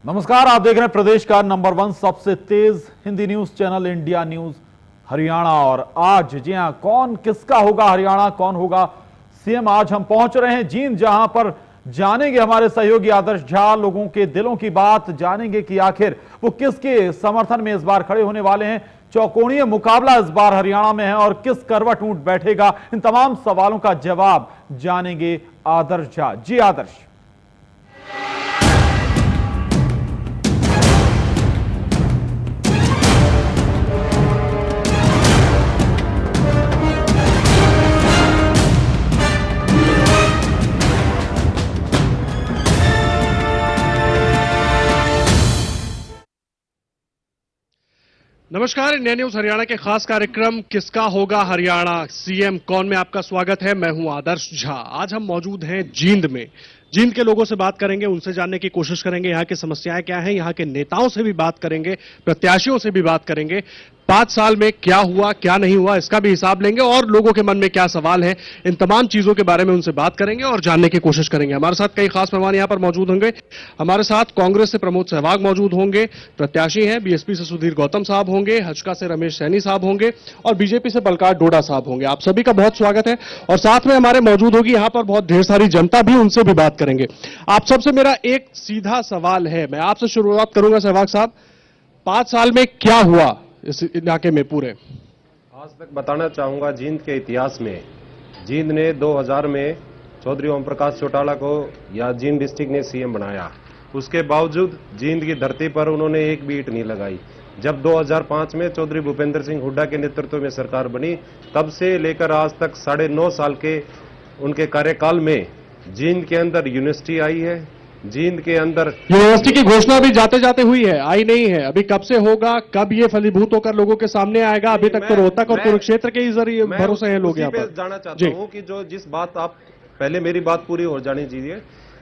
नमस्कार, आप देख रहे हैं प्रदेश का नंबर 1 सबसे तेज Hindi news channel India News Haryana. और आज जी हां, कौन किसका होगा हरियाणा, कौन होगा सीएम, आज हम पहुंच रहे हैं जींद, जहां पर जानेंगे हमारे सहयोगी आदर्श झा लोगों के दिलों की बात, जानेंगे कि आखिर वो किसके समर्थन में इस बार खड़े होने वाले हैं। चौकोणीय मुकाबला इस बार हरियाणा में है और किस करवट ऊंट बैठेगा, इन तमाम सवालों का जवाब जानेंगे आदर्श झा। जी आदर्श। नमस्कार, इंडिया न्यूज हरियाणा के खास कार्यक्रम किसका होगा हरियाणा सीएम कौन में आपका स्वागत है। मैं हूं आदर्श झा। आज हम मौजूद हैं जींद में। जींद के लोगों से बात करेंगे, उनसे जानने की कोशिश करेंगे यहाँ की समस्याएं क्या हैं, यहाँ के नेताओं से भी बात करेंगे, प्रत्याशियों से भी बात करेंगे। 5 साल में क्या हुआ क्या नहीं हुआ इसका भी हिसाब लेंगे और लोगों के मन में क्या सवाल है, इन तमाम चीजों के बारे में उनसे बात करेंगे और जानने की कोशिश करेंगे। हमारे साथ कई खास मेहमान यहां पर मौजूद होंगे। हमारे साथ कांग्रेस से प्रमोद सहवाग मौजूद होंगे, प्रत्याशी हैं। बीएसपी से सुधीर गौतम साहब होंगे, हजका से रमेश सैनी साहब होंगे और बीजेपी से बलकार डोडा साहब होंगे। आप सभी का बहुत स्वागत है। और साथ में हमारे मौजूद होगी यहां पर बहुत ढेर सारी जनता भी, उनसे भी बात करेंगे। आप सबसे मेरा एक सीधा सवाल है, मैं आपसे शुरुआत करूंगा सहवाग साहब। 5 साल में क्या हुआ इस इलाके में पूरे? आज तक बताना चाहूंगा जींद के इतिहास में, जींद ने 2000 में चौधरी ओम प्रकाश चौटाला को या जींद डिस्ट्रिक्ट ने सीएम बनाया। उसके बावजूद जींद की धरती पर उन्होंने एक भी ईंट नहीं लगाई। जब 2005 में चौधरी भूपेंद्र सिंह हुड्डा के नेतृत्व में सरकार बनी, तब से लेकर आज तक 9.5 साल के उनके कार्यकाल में जींद के अंदर यूनिवर्सिटी आई है। जींद के अंदर यूनिवर्सिटी की घोषणा भी जाते जाते हुई है, आई नहीं है। अभी कब से होगा, कब ये फलीभूत होकर लोगों के सामने आएगा? अभी तक तो रोहतक और कुरुक्षेत्र के ही जरिए भरोसे हैं लोग यहाँ पर। जाना चाहता हूँ कि जो जिस बात आप पहले मेरी बात पूरी हो जानी चाहिए।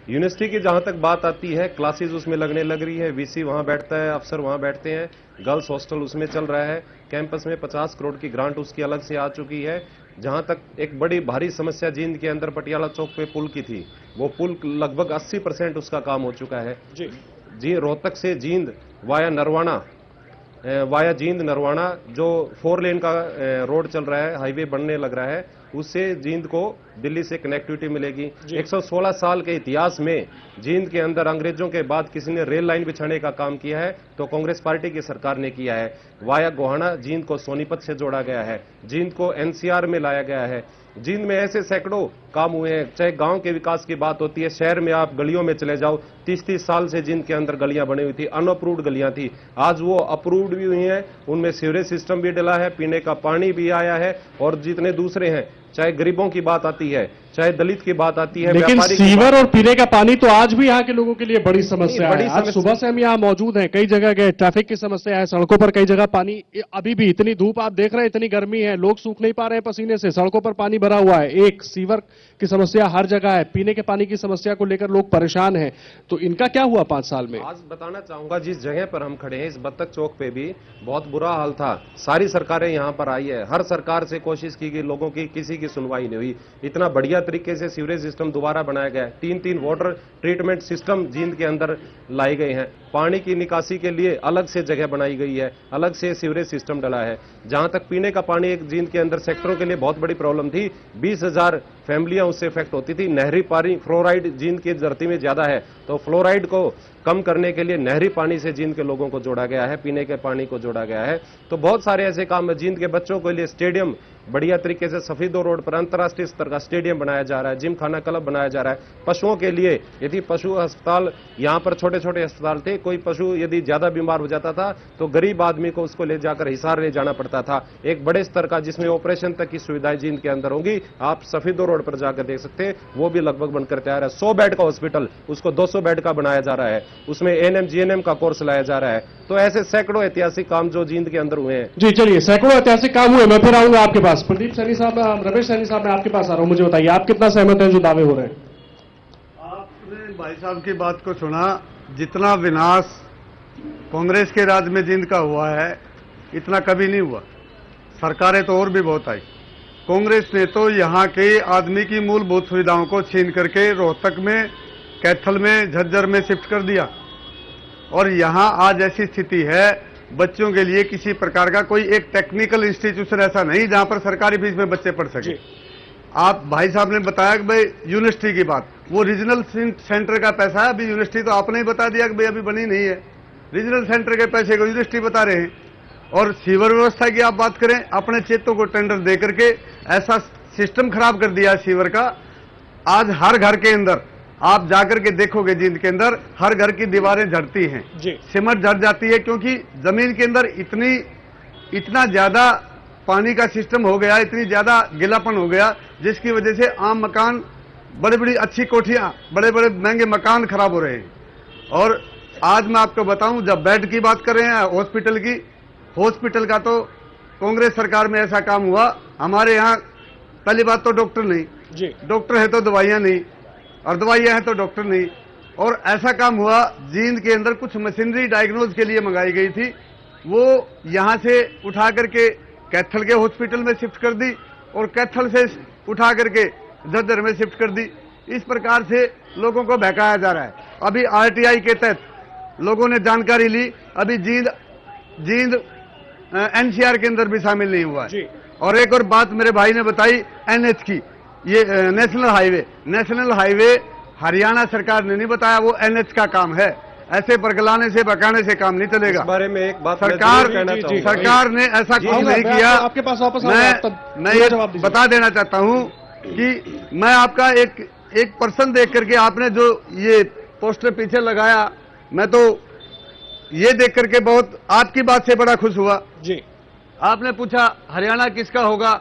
यूनिवर्सिटी की जहां तक बात आती है, क्लासेस उसमें लगने लग रही है, वीसी वहां बैठता है, अफसर वहां बैठते हैं, गर्ल्स हॉस्टल उसमें चल रहा है, कैंपस में 50 करोड़ की ग्रांट उसकी अलग से आ चुकी है। जहां तक एक बड़ी भारी समस्या जींद के अंदर पटियाला चौक पे पुल की थी, वो पुल लगभग 80% उसका काम हो चुका है। जी रोहतक से जींद वाया नरवाना, वाया जींद नरवाना जो 4 लेन का रोड चल रहा है, हाईवे बनने लग रहा है, उससे जींद को दिल्ली से कनेक्टिविटी मिलेगी। 116 साल के इतिहास में जींद के अंदर अंग्रेजों के बाद किसी ने रेल लाइन बिछाने का काम किया है तो कांग्रेस पार्टी की सरकार ने किया है। वाया गोहाना जींद को सोनीपत से जोड़ा गया है, जींद को एनसीआर में लाया गया है। जींद में ऐसे सैकड़ों काम हुए हैं। चाहे गांव के विकास की बात होती है, शहर में आप गलियों में चले जाओ, 30-30 साल से जींद के अंदर गलियां बनी हुई थी, अनअप्रूव्ड गलियां थी, आज वो अप्रूव्ड भी हुई हैं। उनमें सीवरेज सिस्टम भी डला है, पीने का पानी भी आया है और जितने दूसरे हैं, चाहे गरीबों की बात आती है, चाहे दलित की बात आती है, लेकिन सीवर और पीने का पानी तो आज भी यहाँ के लोगों के लिए बड़ी समस्या है। आज सुबह से हम यहाँ मौजूद हैं, कई जगह गए, ट्रैफिक की समस्या है, सड़कों पर कई जगह पानी, अभी भी इतनी धूप आप देख रहे हैं, इतनी गर्मी है, लोग सूख नहीं पा रहे हैं पसीने से, सड़कों पर पानी भरा हुआ है। एक सीवर की समस्या हर जगह है, पीने के पानी की समस्या को लेकर लोग परेशान हैं। तो इनका क्या हुआ 5 साल में? आज बताना चाहूंगा, जिस जगह पर हम खड़े हैं, इस बत्तख चौक पे भी बहुत बुरा हाल था। सारी सरकारें यहाँ पर आई है, हर सरकार से कोशिश की गई, लोगों की किसी की सुनवाई नहीं हुई। इतना बढ़िया तरीके से सीवरेज सिस्टम दोबारा बनाया गया है, 3-3 वाटर ट्रीटमेंट सिस्टम जींद के अंदर लाए गए हैं, पानी की निकासी के लिए अलग से जगह बनाई गई है, अलग से सीवरेज सिस्टम डला है। जहां तक पीने का पानी एक जींद के अंदर सेक्टरों के लिए बहुत बड़ी प्रॉब्लम थी, 20,000 फैमिलियां उससे इफेक्ट होती थी। नहरी पानी, फ्लोराइड जींद की धरती में ज्यादा है, तो फ्लोराइड को कम करने के लिए नहरी पानी से जींद के लोगों को जोड़ा गया है, पीने के पानी को जोड़ा गया है। तो बहुत सारे ऐसे काम है। जींद के बच्चों के लिए स्टेडियम बढ़िया तरीके से सफीदो रोड पर अंतर्राष्ट्रीय स्तर का स्टेडियम बनाया जा रहा है, जिम खाना क्लब बनाया जा रहा है। पशुओं के लिए यदि पशु अस्पताल, यहाँ पर छोटे छोटे अस्पताल थे, कोई पशु यदि ज्यादा बीमार हो जाता था तो गरीब आदमी को उसको ले जाकर हिसार ले जाना पड़ता था। एक बड़े स्तर का जिसमें ऑपरेशन तक की सुविधाएं जींद के अंदर होंगी, आप सफीदो रोड पर जाकर देख सकते हैं, वो भी लगभग बनकर तैयार है। 100 बेड का हॉस्पिटल, उसको 200 बेड का बनाया जा रहा है, उसमें एएनएम जीएनएम का कोर्स लाया जा रहा है। तो ऐसे सैकड़ों ऐतिहासिक काम जो जींद के अंदर हुए हैं। जी चलिए, सैकड़ों ऐतिहासिक काम हुए। मैं फिर आऊंगा आपके पास। प्रदीप सैनी साहब, रमेश सैनी साहब, मैं आपके पास आ रहा हूं, मुझे बताइए आप कितना सहमत हैं जो दावे हो रहे हैं? आपने भाई साहब की बात को सुना, जितना विनाश कांग्रेस के राज में जींद का हुआ है इतना कभी नहीं हुआ। सरकारें तो और भी बहुत आई, कांग्रेस ने तो यहाँ के आदमी की मूलभूत सुविधाओं को छीन करके रोहतक में, कैथल में, झज्जर में शिफ्ट कर दिया। और यहाँ आज ऐसी स्थिति है, बच्चों के लिए किसी प्रकार का कोई एक टेक्निकल इंस्टीट्यूशन ऐसा नहीं जहां पर सरकारी फीस में बच्चे पढ़ सके। आप भाई साहब ने बताया कि भाई यूनिवर्सिटी की बात, वो रीजनल सेंटर का पैसा है। अभी यूनिवर्सिटी तो आपने ही बता दिया कि भाई अभी बनी नहीं है, रीजनल सेंटर के पैसे को यूनिवर्सिटी बता रहे हैं। और सीवर व्यवस्था की आप बात करें, अपने क्षेत्रों को टेंडर दे करके ऐसा सिस्टम खराब कर दिया सीवर का। आज हर घर के अंदर आप जाकर के देखोगे, जींद के अंदर हर घर की दीवारें झड़ती हैं, सिमट झड़ जाती है, क्योंकि जमीन के अंदर इतना ज्यादा पानी का सिस्टम हो गया, इतनी ज्यादा गीलापन हो गया, जिसकी वजह से आम मकान, बड़ी बड़ी अच्छी कोठियां, बड़े बड़े महंगे मकान खराब हो रहे हैं। और आज मैं आपको बताऊं, जब बेड की बात कर रहे हैं हॉस्पिटल की, हॉस्पिटल का तो कांग्रेस सरकार में ऐसा काम हुआ, हमारे यहाँ पहली बात तो डॉक्टर नहीं, डॉक्टर है तो दवाइयां नहीं, और दवाइयां हैं तो डॉक्टर नहीं। और ऐसा काम हुआ, जींद के अंदर कुछ मशीनरी डायग्नोज के लिए मंगाई गई थी, वो यहां से उठा करके कैथल के हॉस्पिटल में शिफ्ट कर दी और कैथल से उठा करके झज्जर में शिफ्ट कर दी। इस प्रकार से लोगों को बहकाया जा रहा है। अभी आरटीआई के तहत लोगों ने जानकारी ली, अभी जींद एनसीआर के अंदर भी शामिल नहीं हुआ है। और एक और बात मेरे भाई ने बताई एनएच की, ये नेशनल हाईवे हरियाणा सरकार ने नहीं बताया, वो एनएच का काम है। ऐसे परगलाने से बकाने से काम नहीं चलेगा। इस बारे में एक बात सरकार ने ऐसा कुछ नहीं किया। आपके पास वापस मैं ये बता देना चाहता हूं कि मैं आपका एक पर्सन देख करके, आपने जो ये पोस्टर पीछे लगाया, मैं तो ये देख करके बहुत आपकी बात से बड़ा खुश हुआ जी। आपने पूछा हरियाणा किसका होगा,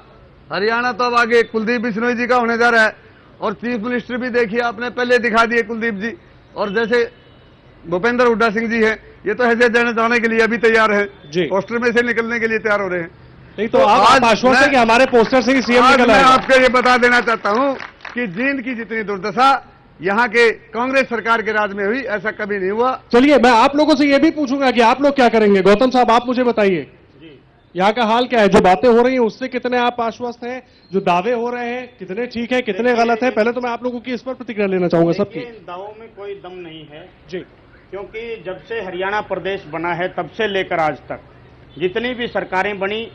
हरियाणा तो अब आगे कुलदीप बिश्नोई जी का होने जा रहा है। और चीफ मिनिस्टर भी देखिए आपने पहले दिखा दिए कुलदीप जी, और जैसे भूपेंद्र हुड्डा सिंह जी हैं, ये तो ऐसे जाने के लिए अभी तैयार है, पोस्टर में से निकलने के लिए तैयार हो रहे हैं। नहीं तो आप आश्वस्त हैं कि हमारे पोस्टर से ही सीएम निकल आएगा। मैं आपको ये बता देना चाहता हूं कि जींद की जितनी दुर्दशा यहाँ के कांग्रेस सरकार के राज में हुई, ऐसा कभी नहीं हुआ। चलिए मैं आप लोगों से ये भी पूछूंगा कि आप लोग क्या करेंगे। गौतम साहब, आप मुझे बताइए यहाँ का हाल क्या है, जो बातें हो रही हैं उससे कितने आप आश्वस्त हैं, जो दावे हो रहे हैं कितने ठीक है कितने गलत है। पहले तो मैं आप लोगों की इस पर प्रतिक्रिया लेना चाहूंगा सबकी। दावों में कोई दम नहीं है जी, क्योंकि जब से हरियाणा प्रदेश बना है तब से लेकर आज तक जितनी भी सरकारें बनी,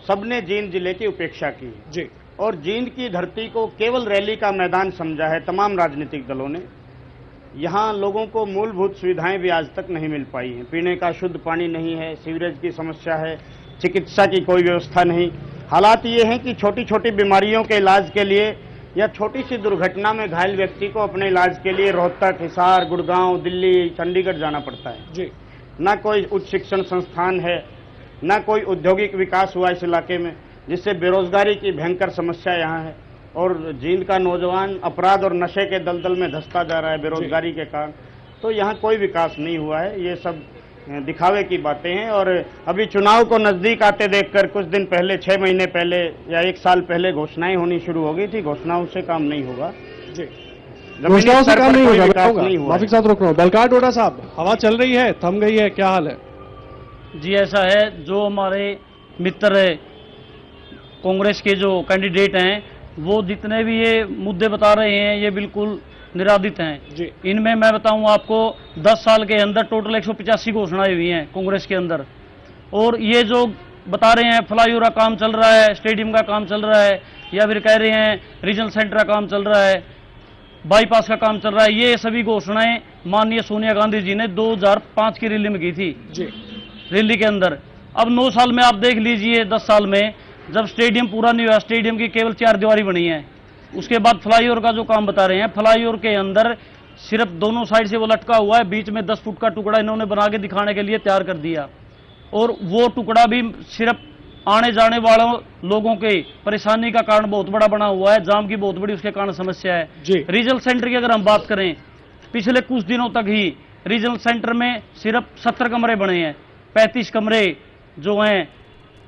सबने जींद जिले की उपेक्षा की जी, और जींद की धरती को केवल रैली का मैदान समझा है तमाम राजनीतिक दलों ने। यहाँ लोगों को मूलभूत सुविधाएं भी आज तक नहीं मिल पाई हैं। पीने का शुद्ध पानी नहीं है, सीवरेज की समस्या है, चिकित्सा की कोई व्यवस्था नहीं। हालात ये हैं कि छोटी छोटी बीमारियों के इलाज के लिए या छोटी सी दुर्घटना में घायल व्यक्ति को अपने इलाज के लिए रोहतक, हिसार, गुड़गांव, दिल्ली, चंडीगढ़ जाना पड़ता है जी। ना कोई उच्च शिक्षण संस्थान है, ना कोई औद्योगिक विकास हुआ इस इलाके में, जिससे बेरोजगारी की भयंकर समस्या यहाँ है। और जींद का नौजवान अपराध और नशे के दलदल में धंसता जा रहा है बेरोजगारी के कारण। तो यहाँ कोई विकास नहीं हुआ है, ये सब दिखावे की बातें हैं। और अभी चुनाव को नजदीक आते देखकर कुछ दिन पहले, 6 महीने पहले या 1 साल पहले घोषणाएं होनी शुरू हो गई थी। घोषणाओं से काम नहीं होगा जी, घोषणाओं से काम नहीं होगा। माफी के साथ रोक रहा हूँ। बलकार डोडा साहब, हवा चल रही है, थम गई है, क्या हाल है? जी ऐसा है, जो हमारे मित्र कांग्रेस के जो कैंडिडेट हैं वो जितने भी ये मुद्दे बता रहे हैं ये बिल्कुल निराधित हैं। इनमें मैं बताऊं आपको 10 साल के अंदर टोटल 185 घोषणाएं हुई हैं कांग्रेस के अंदर। और ये जो बता रहे हैं फ्लाईओवर का काम चल रहा है, स्टेडियम का काम चल रहा है, या फिर कह रहे हैं रीजनल सेंटर का काम चल रहा है, बाईपास का काम चल रहा है, ये सभी घोषणाएं माननीय सोनिया गांधी जी ने 2005 की रैली में की थी रैली के अंदर। अब 9 साल में आप देख लीजिए, 10 साल में जब स्टेडियम पूरा नहीं हुआ, स्टेडियम की केवल 4 दीवारी बनी है। उसके बाद फ्लाईओवर का जो काम बता रहे हैं, फ्लाईओवर के अंदर सिर्फ दोनों साइड से वो लटका हुआ है, बीच में 10 फुट का टुकड़ा इन्होंने बना के दिखाने के लिए तैयार कर दिया। और वो टुकड़ा भी सिर्फ आने जाने वालों लोगों के परेशानी का कारण बहुत बड़ा बना हुआ है, जाम की बहुत बड़ी उसके कारण समस्या है। रीजनल सेंटर की अगर हम बात करें, पिछले कुछ दिनों तक ही रीजनल सेंटर में सिर्फ 70 कमरे बने हैं। 35 कमरे जो हैं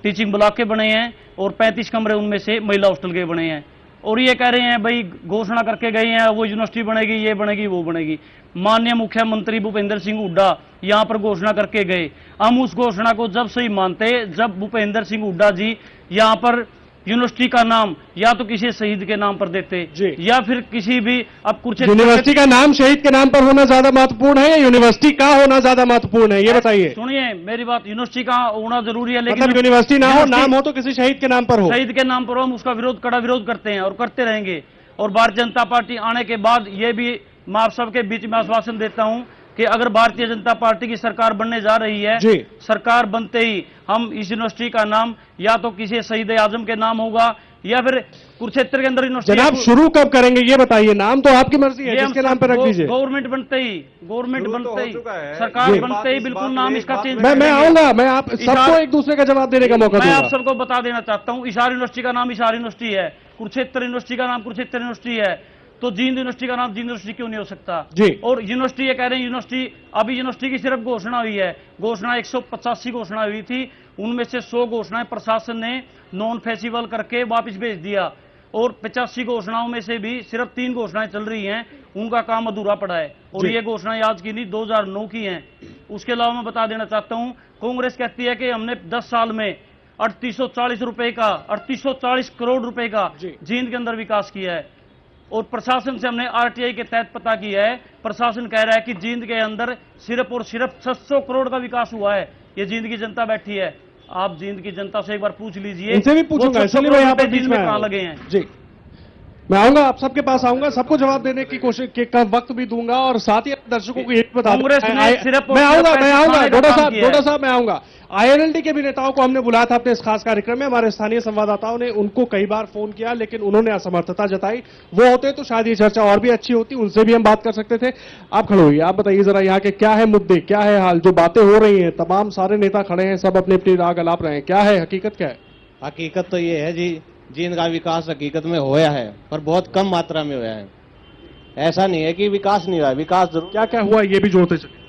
टीचिंग ब्लॉक के बने हैं और 35 कमरे उनमें से महिला हॉस्टल के बने हैं। और ये कह रहे हैं भाई घोषणा करके गए हैं वो यूनिवर्सिटी बनेगी, ये बनेगी, वो बनेगी। माननीय मुख्यमंत्री भूपेंद्र सिंह हुड्डा यहाँ पर घोषणा करके गए। हम उस घोषणा को जब से ही मानते जब भूपेंद्र सिंह हुड्डा जी यहाँ पर यूनिवर्सिटी का नाम या तो किसी शहीद के नाम पर देते, या फिर किसी भी, अब कुरुक्षेत्र यूनिवर्सिटी का नाम शहीद के नाम पर होना ज्यादा महत्वपूर्ण है या यूनिवर्सिटी का होना ज्यादा महत्वपूर्ण है, ये बताइए। सुनिए मेरी बात, यूनिवर्सिटी का होना जरूरी है, लेकिन मतलब यूनिवर्सिटी ना हो, नाम हो तो किसी शहीद के नाम पर हो। शहीद के नाम पर हम उसका विरोध, कड़ा विरोध करते हैं और करते रहेंगे। और भारतीय जनता पार्टी आने के बाद ये भी मैं आप सबके बीच में आश्वासन देता हूं कि अगर भारतीय जनता पार्टी की सरकार बनने जा रही है, सरकार बनते ही हम इस यूनिवर्सिटी का नाम या तो किसी शहीद आजम के नाम होगा या फिर कुरुक्षेत्र के अंदर यूनिवर्सिटी। जनाब शुरू कब करेंगे ये बताइए, नाम तो आपकी मर्जी है, जिसके नाम पर रख दीजिए। गवर्नमेंट बनते ही, सरकार बनते ही बिल्कुल नाम इसका चेंज। मैं आऊंगा, मैं आप सबको एक दूसरे का जवाब देने का मौका दूंगा। मैं आप सबको बता देना चाहता हूं, हिसार यूनिवर्सिटी का नाम हिसार यूनिवर्सिटी है, कुरुक्षेत्र यूनिवर्सिटी का नाम कुरुक्षेत्र यूनिवर्सिटी है, तो जींद यूनिवर्सिटी का नाम जींद यूनिवर्सिटी क्यों नहीं हो सकता? और यूनिवर्सिटी ये कह रहे हैं यूनिवर्सिटी, अभी यूनिवर्सिटी की सिर्फ घोषणा हुई है, घोषणा 185 घोषणा हुई थी, उनमें से 100 घोषणाएं प्रशासन ने नॉन फेसिबल करके वापस भेज दिया, और 85 घोषणाओं में से भी सिर्फ 3 घोषणाएं चल रही हैं, उनका काम अधूरा पड़ा है। और ये घोषणाएं आज की नहीं, 2009 की हैं। उसके अलावा मैं बता देना चाहता हूं, कांग्रेस कहती है कि हमने 10 साल में 3840 करोड़ रुपए का जींद के अंदर विकास किया है, और प्रशासन से हमने आरटीआई के तहत पता किया है, प्रशासन कह रहा है कि जींद के अंदर सिर्फ और सिर्फ 600 करोड़ का विकास हुआ है। ये जींद की जनता बैठी है, आप जींद की जनता से एक बार पूछ लीजिए, इनसे भी पूछूंगा, इसलिए मैं यहाँ पर जींद में कहां लगे हैं। जी मैं आऊंगा, आप सबके पास आऊंगा, सबको जवाब देने की कोशिश का वक्त भी दूंगा, और साथ ही दर्शकों को ये भी बता कांग्रेस ने सिर्फ मैं आऊंगा डोडा साहब मैं आऊंगा। आईएनएलडी के भी नेताओं को हमने बुलाया था अपने इस खास कार्यक्रम में, हमारे स्थानीय संवाददाताओं ने उनको कई बार फोन किया, लेकिन उन्होंने असमर्थता जताई। वो होते तो शायद ये चर्चा और भी अच्छी होती, उनसे भी हम बात कर सकते थे। आप खड़े होइए, आप बताइए जरा यहाँ के क्या है मुद्दे, क्या है हाल, जो बातें हो रही हैं, तमाम सारे नेता खड़े हैं, सब अपनी अपनी राग अलाप रहे हैं, क्या है हकीकत, क्या है? हकीकत तो ये है जी, जींद का विकास हकीकत में होया है, पर बहुत कम मात्रा में होया है। ऐसा नहीं है कि विकास नहीं हुआ, विकास जरूर। क्या क्या हुआ ये भी जोड़ते चले।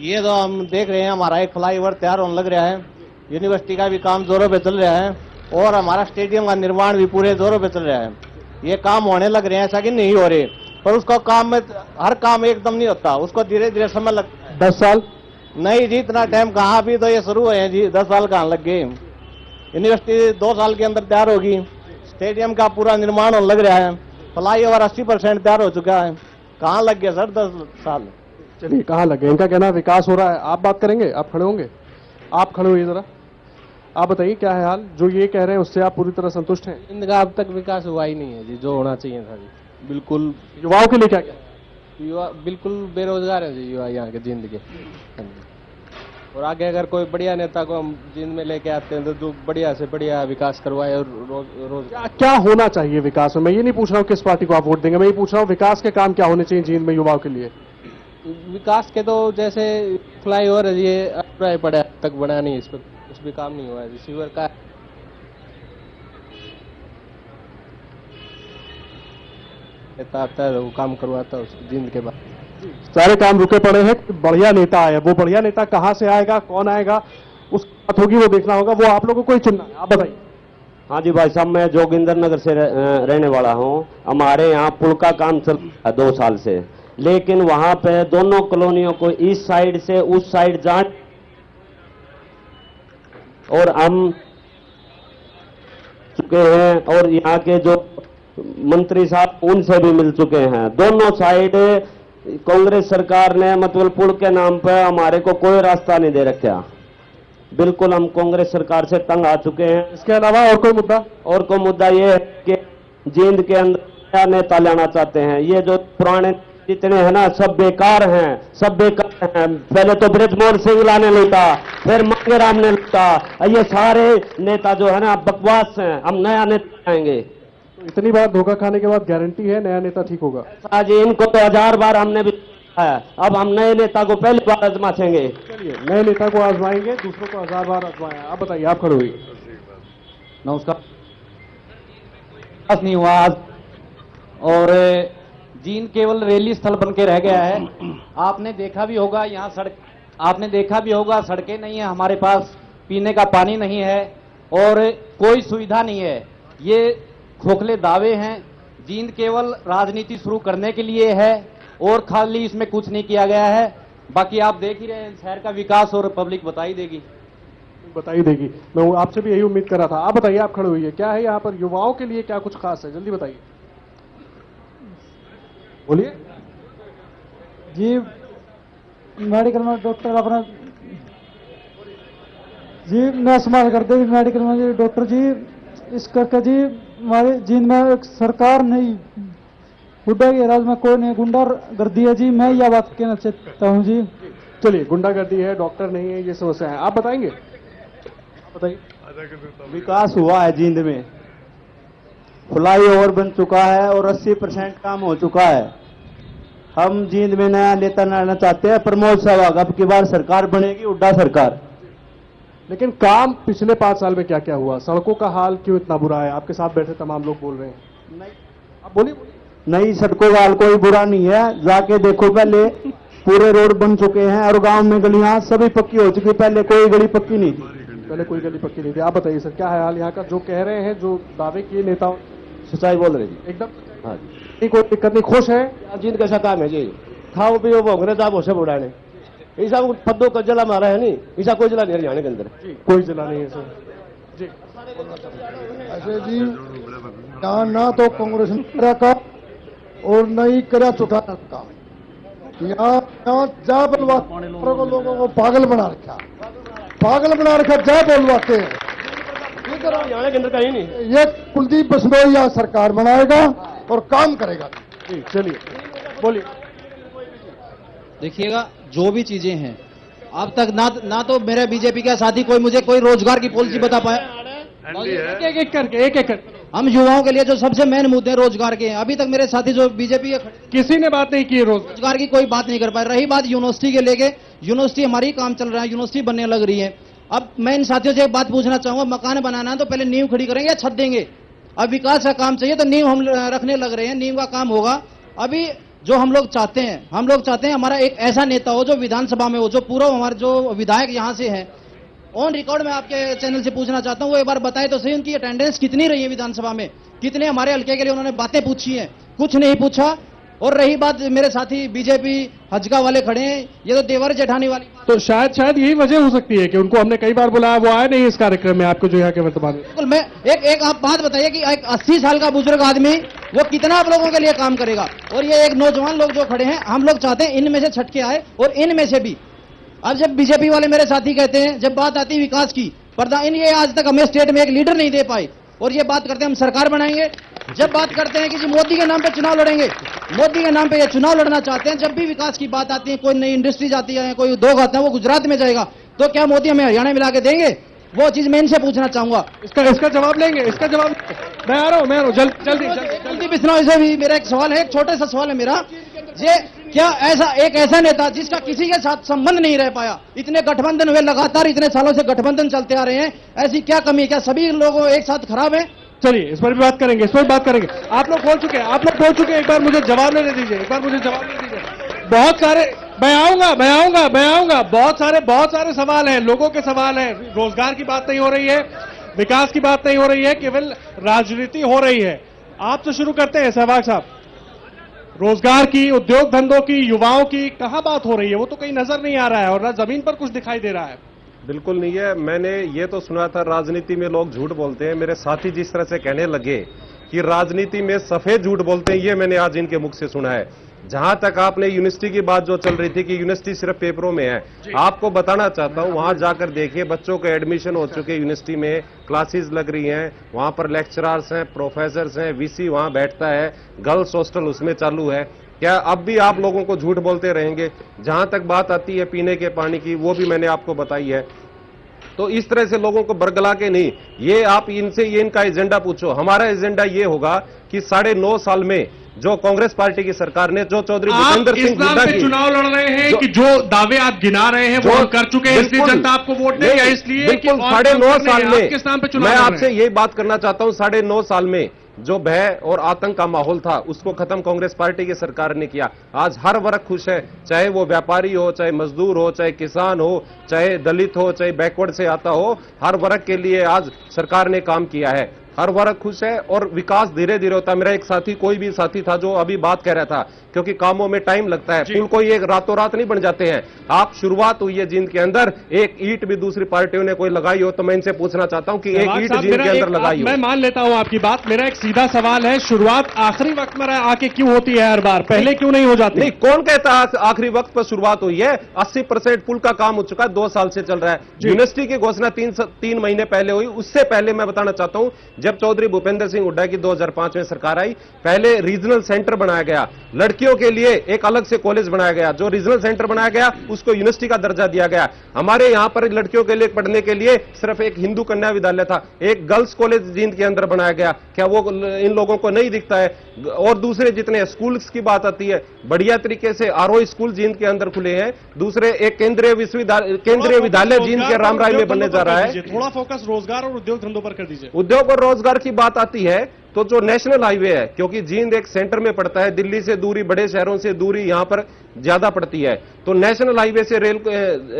ये तो हम देख रहे हैं, हमारा एक फ्लाईओवर तैयार होने लग रहा है, यूनिवर्सिटी का भी काम जोरों पे चल रहा है, और हमारा स्टेडियम का निर्माण भी पूरे जोरों पे चल रहा है। ये काम होने लग रहे हैं, ऐसा कि नहीं हो रहे, पर उसका काम में हर काम एकदम नहीं होता, उसको धीरे धीरे समय लगता है। 10 साल नहीं जी, इतना टाइम कहाँ, भी तो ये शुरू हुए हैं जी, 10 साल कहाँ लग गए। यूनिवर्सिटी 2 साल के अंदर तैयार होगी, स्टेडियम का पूरा निर्माण होने लग रहा है, फ्लाईओवर 80% तैयार हो चुका है, कहाँ लग गया सर 10 साल। चलिए कहाँ लगे, इनका कहना विकास हो रहा है, आप बात करेंगे, आप खड़े होंगे, आप खड़े होइए जरा, आप बताइए क्या है हाल, जो ये कह रहे हैं उससे आप पूरी तरह संतुष्ट हैं? इनका अब तक विकास हुआ ही नहीं है जी, जो होना चाहिए था जी। बिल्कुल युवाओं के लिए क्या क्या? युवा बिल्कुल बेरोजगार है जी, युवा यहाँ के जींद के। और आगे अगर कोई बढ़िया नेता को हम जींद में लेके आते हैं तो जो बढ़िया से बढ़िया विकास करवाए, और रोज क्या होना चाहिए विकास में? मैं ये नहीं पूछ रहा हूँ किस पार्टी को आप वोट देंगे, मैं ये पूछ रहा हूँ विकास के काम क्या होने चाहिए जींद में युवाओं के लिए? विकास के तो जैसे फ्लाईओवर है, ये अभिप्राय पड़ा तक बना नहीं, इस पर कुछ भी काम नहीं हुआ है। रिसीवर का आता है, वो काम करवाता है उसको जींद के बाद। सारे काम रुके पड़े हैं, बढ़िया नेता आया, वो बढ़िया नेता कहाँ से आएगा, कौन आएगा, उस बात होगी, वो देखना होगा, वो आप लोगों को ही चुनना है। आप बताइए। हाँ जी भाई साहब, मैं जोगिंदर नगर से रहने वाला हूँ। हमारे यहाँ पुल का काम चल रहा है 2 साल से, लेकिन वहां पे दोनों कॉलोनियों को इस साइड से उस साइड जान, और हम चुके हैं, और यहाँ के जो मंत्री साहब उनसे भी मिल चुके हैं। दोनों साइड कांग्रेस सरकार ने मतलब पुल के नाम पे हमारे को कोई रास्ता नहीं दे रखा। बिल्कुल हम कांग्रेस सरकार से तंग आ चुके हैं। इसके अलावा और कोई मुद्दा? और कोई मुद्दा ये है कि जींद के अंदर क्या नेता लाना चाहते हैं। ये जो पुराने जितने हैं ना, सब बेकार हैं, सब बेकार हैं। पहले तो बृजमोहन सिंह लाने लूटा, फिर मांगेराम ने लूटा, ये सारे नेता जो है ना बकवास हैं। हम नया नेता आएंगे। तो इतनी बार धोखा खाने के बाद गारंटी है नया नेता ठीक होगा? आज इनको तो 1000 बार हमने भी है, अब हम नए नेता को पहली बार आजमाएंगे। चलिए नए नेता को आजमाएंगे, दूसरों को 1000 बार आजमाएं। आप बताइए, आप खड़े हुई। नमस्कार। नहीं हुआ आज, और जींद केवल रैली स्थल बन के रह गया है। आपने देखा भी होगा यहाँ सड़कें नहीं है हमारे पास, पीने का पानी नहीं है, और कोई सुविधा नहीं है। ये खोखले दावे हैं। जींद केवल राजनीति शुरू करने के लिए है, और खाली इसमें कुछ नहीं किया गया है। बाकी आप देख ही रहे हैं, शहर का विकास और पब्लिक बता ही देगी। बता ही देगी। मैं आपसे भी यही उम्मीद कर रहा था। आप बताइए, आप खड़े हुई है, क्या है यहाँ पर युवाओं के लिए क्या कुछ खास है, जल्दी बताइए, बोलिए। जी मेडिकल में डॉक्टर अपना जी मैं समाज करते जी मेडिकल में जी डॉक्टर जी इस करके जी हमारे जींद में एक सरकार नहीं गुंडा के राज में कोई नहीं गुंडा गर्दी है जी। मैं यह बात कहना चाहता हूँ जी। चलिए, गुंडागर्दी है, डॉक्टर नहीं है, ये समस्या है, आप बताएंगे, बताइए। विकास हुआ है जींद में, फ्लाईओवर बन चुका है और 80% काम हो चुका है। हम जींद में नया नेता लाना चाहते हैं, प्रमोद सहवाग। अब की बार सरकार बनेगी हुड्डा सरकार। लेकिन काम पिछले 5 साल में क्या क्या हुआ, सड़कों का हाल क्यों इतना बुरा है? आपके साथ बैठे तमाम लोग बोल रहे हैं। आप बोलिए। नई सड़कों का हाल कोई बुरा नहीं है, जाके देखो, पहले पूरे रोड बन चुके हैं और गांव में गलियां सभी पक्की हो चुकी। पहले कोई गली पक्की नहीं थी, पहले कोई गली पक्की नहीं थी। आप बताइए सर, क्या है हाल यहाँ का? जो कह रहे हैं, जो दावे किए नेताओं, सच्चाई बोल रहे जी एकदम। हाँ जी, कोई दिक्कत नहीं, खुश है। जींद कैसा काम है जी, खाओ पियो भोगने जाओ से बुढ़ाने, ऐसा पद्दों का जिला हमारा है नहीं, ऐसा कोई जिला नहीं हरियाणा के अंदर, कोई जिला नहीं है सर जी। ऐसे जी यहाँ ना तो कांग्रेस ने करा काम और न ही करा चुकाना काम। यहाँ जा बलवा को लोगों को पागल बना रखा, पागल बना रखा, जा बोलवाते हैं। हरियाणा के अंदर कहीं नहीं। ये कुलदीप बिश्नोई यहाँ सरकार बनाएगा और काम करेगा जी। चलिए, बोलिए। देखिएगा, जो भी चीजें हैं अब तक ना तो मेरे बीजेपी के साथी कोई मुझे कोई रोजगार की पॉलिसी बता पाया। एक करके हम युवाओं के लिए जो सबसे मेन मुद्दे रोजगार के हैं, अभी तक मेरे साथी जो बीजेपी के किसी ने बात नहीं की रोजगार की, कोई बात नहीं कर पाए। रही बात यूनिवर्सिटी के लेके, यूनिवर्सिटी हमारी काम चल रहा है, यूनिवर्सिटी बनने लग रही है। अब मैं इन साथियों से एक बात पूछना चाहूंगा, मकान बनाना है तो पहले नींव खड़ी करेंगे या छत देंगे? अब विकास का काम चाहिए तो नींव हम रखने लग रहे हैं, नींव का काम होगा। अभी जो हम लोग चाहते हैं हमारा एक ऐसा नेता हो जो विधानसभा में हो, जो पूर्व हमारे जो विधायक यहाँ से हैं, ऑन रिकॉर्ड में आपके चैनल से पूछना चाहता हूँ, वो एक बार बताए तो सही, उनकी अटेंडेंस कितनी रही है विधानसभा में, कितने हमारे हल्के के लिए उन्होंने बातें पूछी हैं? कुछ नहीं पूछा। और रही बात, मेरे साथी बीजेपी हजका वाले खड़े हैं, ये तो देवर जेठानी वाली, तो शायद यही वजह हो सकती है कि उनको हमने कई बार बुलाया, वो आए नहीं इस कार्यक्रम में आपको जो यहाँ के वर्तमान। बिल्कुल। मैं एक आप बात बताइए कि एक 80 साल का बुजुर्ग आदमी वो कितना आप लोगों के लिए काम करेगा? और ये एक नौजवान लोग जो खड़े हैं, हम लोग चाहते हैं इनमें से छटके आए और इनमें से भी। अब जब बीजेपी वाले मेरे साथी कहते हैं, जब बात आती है विकास की, प्रधान ये आज तक हमें स्टेट में एक लीडर नहीं दे पाए, और ये बात करते हैं हम सरकार बनाएंगे। जब बात करते हैं कि जी मोदी के नाम पे चुनाव लड़ेंगे, मोदी के नाम पे ये चुनाव लड़ना चाहते हैं, जब भी विकास की बात आती है, कोई नई इंडस्ट्री जाती है, कोई उद्योग आता है, वो गुजरात में जाएगा, तो क्या मोदी हमें हरियाणा मिला के देंगे? वो चीज मैं इनसे पूछना चाहूंगा। इसका जवाब लेंगे, इसका जवाब मैं आ रहा हूं जल्दी बिश्नोई से भी मेरा एक सवाल है, एक छोटा सा सवाल है मेरा, ये क्या एक ऐसा नेता जिसका किसी के साथ संबंध नहीं रह पाया, इतने गठबंधन हुए लगातार, इतने सालों से गठबंधन चलते आ रहे हैं, ऐसी क्या कमी, क्या सभी लोग एक साथ खराब है? चलिए, इस पर भी बात करेंगे, आप लोग बोल चुके हैं, एक बार मुझे जवाब लेने दीजिए, बहुत सारे मैं आऊंगा, बहुत सारे सवाल हैं, लोगों के सवाल हैं। रोजगार की बात नहीं हो रही है, विकास की बात नहीं हो रही है, केवल राजनीति हो रही है। आपसे शुरू करते हैं सहवाग साहब, रोजगार की, उद्योग धंधों की, युवाओं की कहां बात हो रही है? वो तो कहीं नजर नहीं आ रहा है और ना जमीन पर कुछ दिखाई दे रहा है। बिल्कुल नहीं है। मैंने ये तो सुना था राजनीति में लोग झूठ बोलते हैं। मेरे साथी जिस तरह से कहने लगे कि राजनीति में सफेद झूठ बोलते हैं, ये मैंने आज इनके मुख से सुना है। जहां तक आपने यूनिवर्सिटी की बात जो चल रही थी कि यूनिवर्सिटी सिर्फ पेपरों में है, आपको बताना चाहता हूं, वहां जाकर देखिए, बच्चों के एडमिशन हो चुके, यूनिवर्सिटी में क्लासेस लग रही हैं, वहां पर लेक्चरर्स हैं, प्रोफेसर्स हैं, वीसी वहां बैठता है, गर्ल्स हॉस्टल उसमें चालू है। क्या अब भी आप लोगों को झूठ बोलते रहेंगे? जहां तक बात आती है पीने के पानी की, वो भी मैंने आपको बताई है। तो इस तरह से लोगों को बरगला के नहीं, ये आप इनसे ये इनका एजेंडा पूछो। हमारा एजेंडा ये होगा कि 9.5 साल में जो कांग्रेस पार्टी की सरकार ने, जो चौधरी भूपेंद्र सिंह हुड्डा की चुनाव लड़ रहे हैं कि जो दावे आप गिना रहे हैं वो कर चुके हैं, इसलिए जनता आपको वोट देगी, इसलिए बिल्कुल 9.5 साल में मैं आपसे यही बात करना चाहता हूं, 9.5 साल में जो भय और आतंक का माहौल था उसको खत्म कांग्रेस पार्टी की सरकार ने किया। आज हर वर्ग खुश है, चाहे वो व्यापारी हो, चाहे मजदूर हो, चाहे किसान हो, चाहे दलित हो, चाहे बैकवर्ड से आता हो, हर वर्ग के लिए आज सरकार ने काम किया है। हर वर्ग खुश है और विकास धीरे धीरे होता है। मेरा एक साथी, कोई भी साथी था जो अभी बात कह रहा था, क्योंकि कामों में टाइम लगता है, पुल कोई एक रातों रात नहीं बन जाते हैं। आप शुरुआत हुई है जींद के अंदर, एक ईंट भी दूसरी पार्टियों ने कोई लगाई हो तो मैं इनसे पूछना चाहता हूं कि एक ईंट जींद के अंदर लगाई हो। मैं मान लेता हूं आपकी बात, मेरा एक सीधा सवाल है, शुरुआत आखिरी वक्त में आके क्यों होती है हर बार, पहले क्यों नहीं हो जाती? नहीं, कौन कहता है आखिरी वक्त पर शुरुआत हुई है? 80% पुल का काम हो चुका है, 2 साल से चल रहा है। यूनिवर्सिटी की घोषणा 3 महीने पहले हुई। उससे पहले मैं बताना चाहता हूं, जब चौधरी भूपेंद्र सिंह हुड्डा की 2005 में सरकार आई, पहले रीजनल सेंटर बनाया गया, लड़कियों के लिए एक अलग से कॉलेज बनाया गया। जो रीजनल सेंटर बनाया गया उसको यूनिवर्सिटी का दर्जा दिया गया। हमारे यहां पर लड़कियों के लिए पढ़ने के लिए सिर्फ एक हिंदू कन्या विद्यालय था, एक गर्ल्स कॉलेज जींद के अंदर बनाया गया। क्या वो इन लोगों को नहीं दिखता है? और दूसरे जितने स्कूल्स की बात आती है, बढ़िया तरीके से आरओ स्कूल जींद के अंदर खुले हैं। दूसरे एक केंद्रीय विद्यालय जींद के रामराय में बनने जा रहा है। थोड़ा फोकस रोजगार और उद्योग धंधों पर कर दीजिए। उद्योग और रोजगार की बात आती है तो जो नेशनल हाईवे है, क्योंकि जींद एक सेंटर में पड़ता है, दिल्ली से दूरी, बड़े शहरों से दूरी यहां पर ज्यादा पड़ती है, तो नेशनल हाईवे से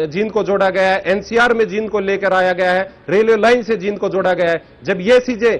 जींद को जोड़ा गया है, एनसीआर में जींद को लेकर आया गया है, रेलवे लाइन से जींद को जोड़ा गया है। जब ये चीजें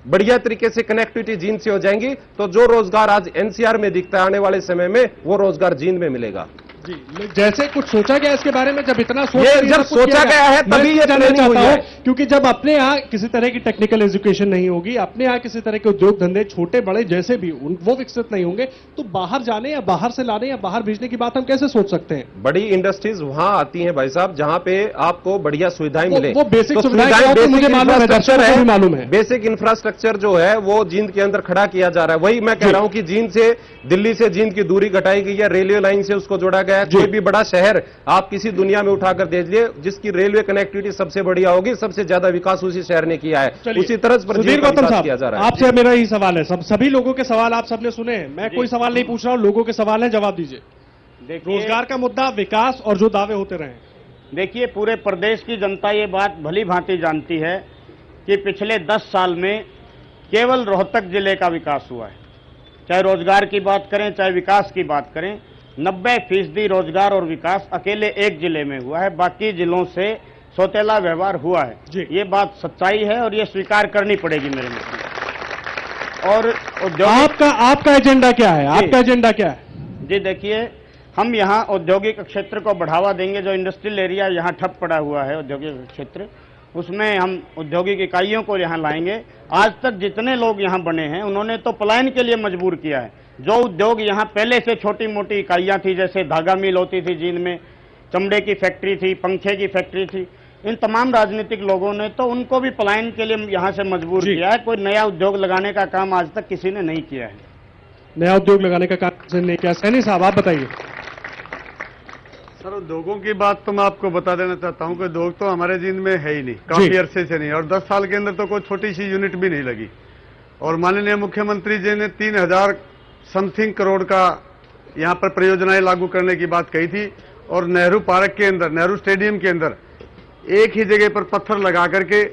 बढ़िया तरीके से कनेक्टिविटी जींद से हो जाएंगी तो जो रोजगार आज एनसीआर में दिखता है, आने वाले समय में वो रोजगार जींद में मिलेगा। जी, जैसे कुछ सोचा गया इसके बारे में, जब इतना जब सोचा गया है तभी ये जानना चाहता हूं, क्योंकि जब अपने यहाँ किसी तरह की टेक्निकल एजुकेशन नहीं होगी, अपने यहाँ किसी तरह के उद्योग धंधे छोटे बड़े जैसे भी वो विकसित नहीं होंगे, तो बाहर जाने या बाहर से लाने या बाहर भेजने की बात हम कैसे सोच सकते हैं? बड़ी इंडस्ट्रीज वहां आती हैं भाई साहब, जहां पे आपको बढ़िया सुविधाएं मिले। वो बेसिक सुविधाएं मुझे मालूम है, दर्शकों को भी मालूम है। बेसिक इंफ्रास्ट्रक्चर जो है वो जींद के अंदर खड़ा किया जा रहा है। वही मैं कह रहा हूं कि जींद से, दिल्ली से जींद की दूरी घटाई गई है, रेलवे लाइन से उसको जोड़ा गया है। कोई भी बड़ा शहर आप किसी दुनिया में उठाकर देख लीजिए, जिसकी रेलवे कनेक्टिविटी सबसे बढ़िया होगी, सबसे ज्यादा विकास उसी शहर ने किया है। उसी तरह पर सुधीर गौतम साहब, किया जा रहा है। आपसे मेरा ही सवाल है, सभी लोगों के सवाल आप सबने सुने हैं, मैं कोई सवाल नहीं पूछ रहा हूं, लोगों के सवाल है, जवाब दीजिए। रोजगार का मुद्दा, विकास और जो दावे होते रहे। देखिए, पूरे प्रदेश की जनता ये बात भली भांति जानती है कि पिछले 10 साल में केवल रोहतक जिले का विकास हुआ है। चाहे रोजगार की बात करें, चाहे विकास की बात करें, 90% रोजगार और विकास अकेले एक जिले में हुआ है, बाकी जिलों से सौतेला व्यवहार हुआ है। ये बात सच्चाई है और ये स्वीकार करनी पड़ेगी मेरे मित्र। और आपका एजेंडा क्या है? आपका एजेंडा क्या है? जी देखिए, हम यहाँ औद्योगिक क्षेत्र को बढ़ावा देंगे। जो इंडस्ट्रियल एरिया यहाँ ठप पड़ा हुआ है, औद्योगिक क्षेत्र, उसमें हम औद्योगिक इकाइयों को यहाँ लाएंगे। आज तक जितने लोग यहाँ बने हैं उन्होंने तो पलायन के लिए मजबूर किया है। जो उद्योग यहाँ पहले से छोटी मोटी इकाइयाँ थी, जैसे धागा मिल होती थी जींद में, चमड़े की फैक्ट्री थी, पंखे की फैक्ट्री थी, इन तमाम राजनीतिक लोगों ने तो उनको भी पलायन के लिए यहाँ से मजबूर किया है। कोई नया उद्योग लगाने का काम आज तक किसी ने नहीं किया है। नया उद्योग लगाने का काम किसी ने नहीं किया। सैनी साहब, आप बताइए। सर, उद्योगों की बात तो मैं आपको बता देना चाहता हूं कि उद्योग तो हमारे जींद में है ही नहीं, काफी अरसे से नहीं, और 10 साल के अंदर तो कोई छोटी सी यूनिट भी नहीं लगी। और माननीय मुख्यमंत्री जी ने 3000 समथिंग करोड़ का यहां पर परियोजनाएं लागू करने की बात कही थी। और नेहरू पार्क के अंदर, नेहरू स्टेडियम के अंदर एक ही जगह पर पत्थर लगा करके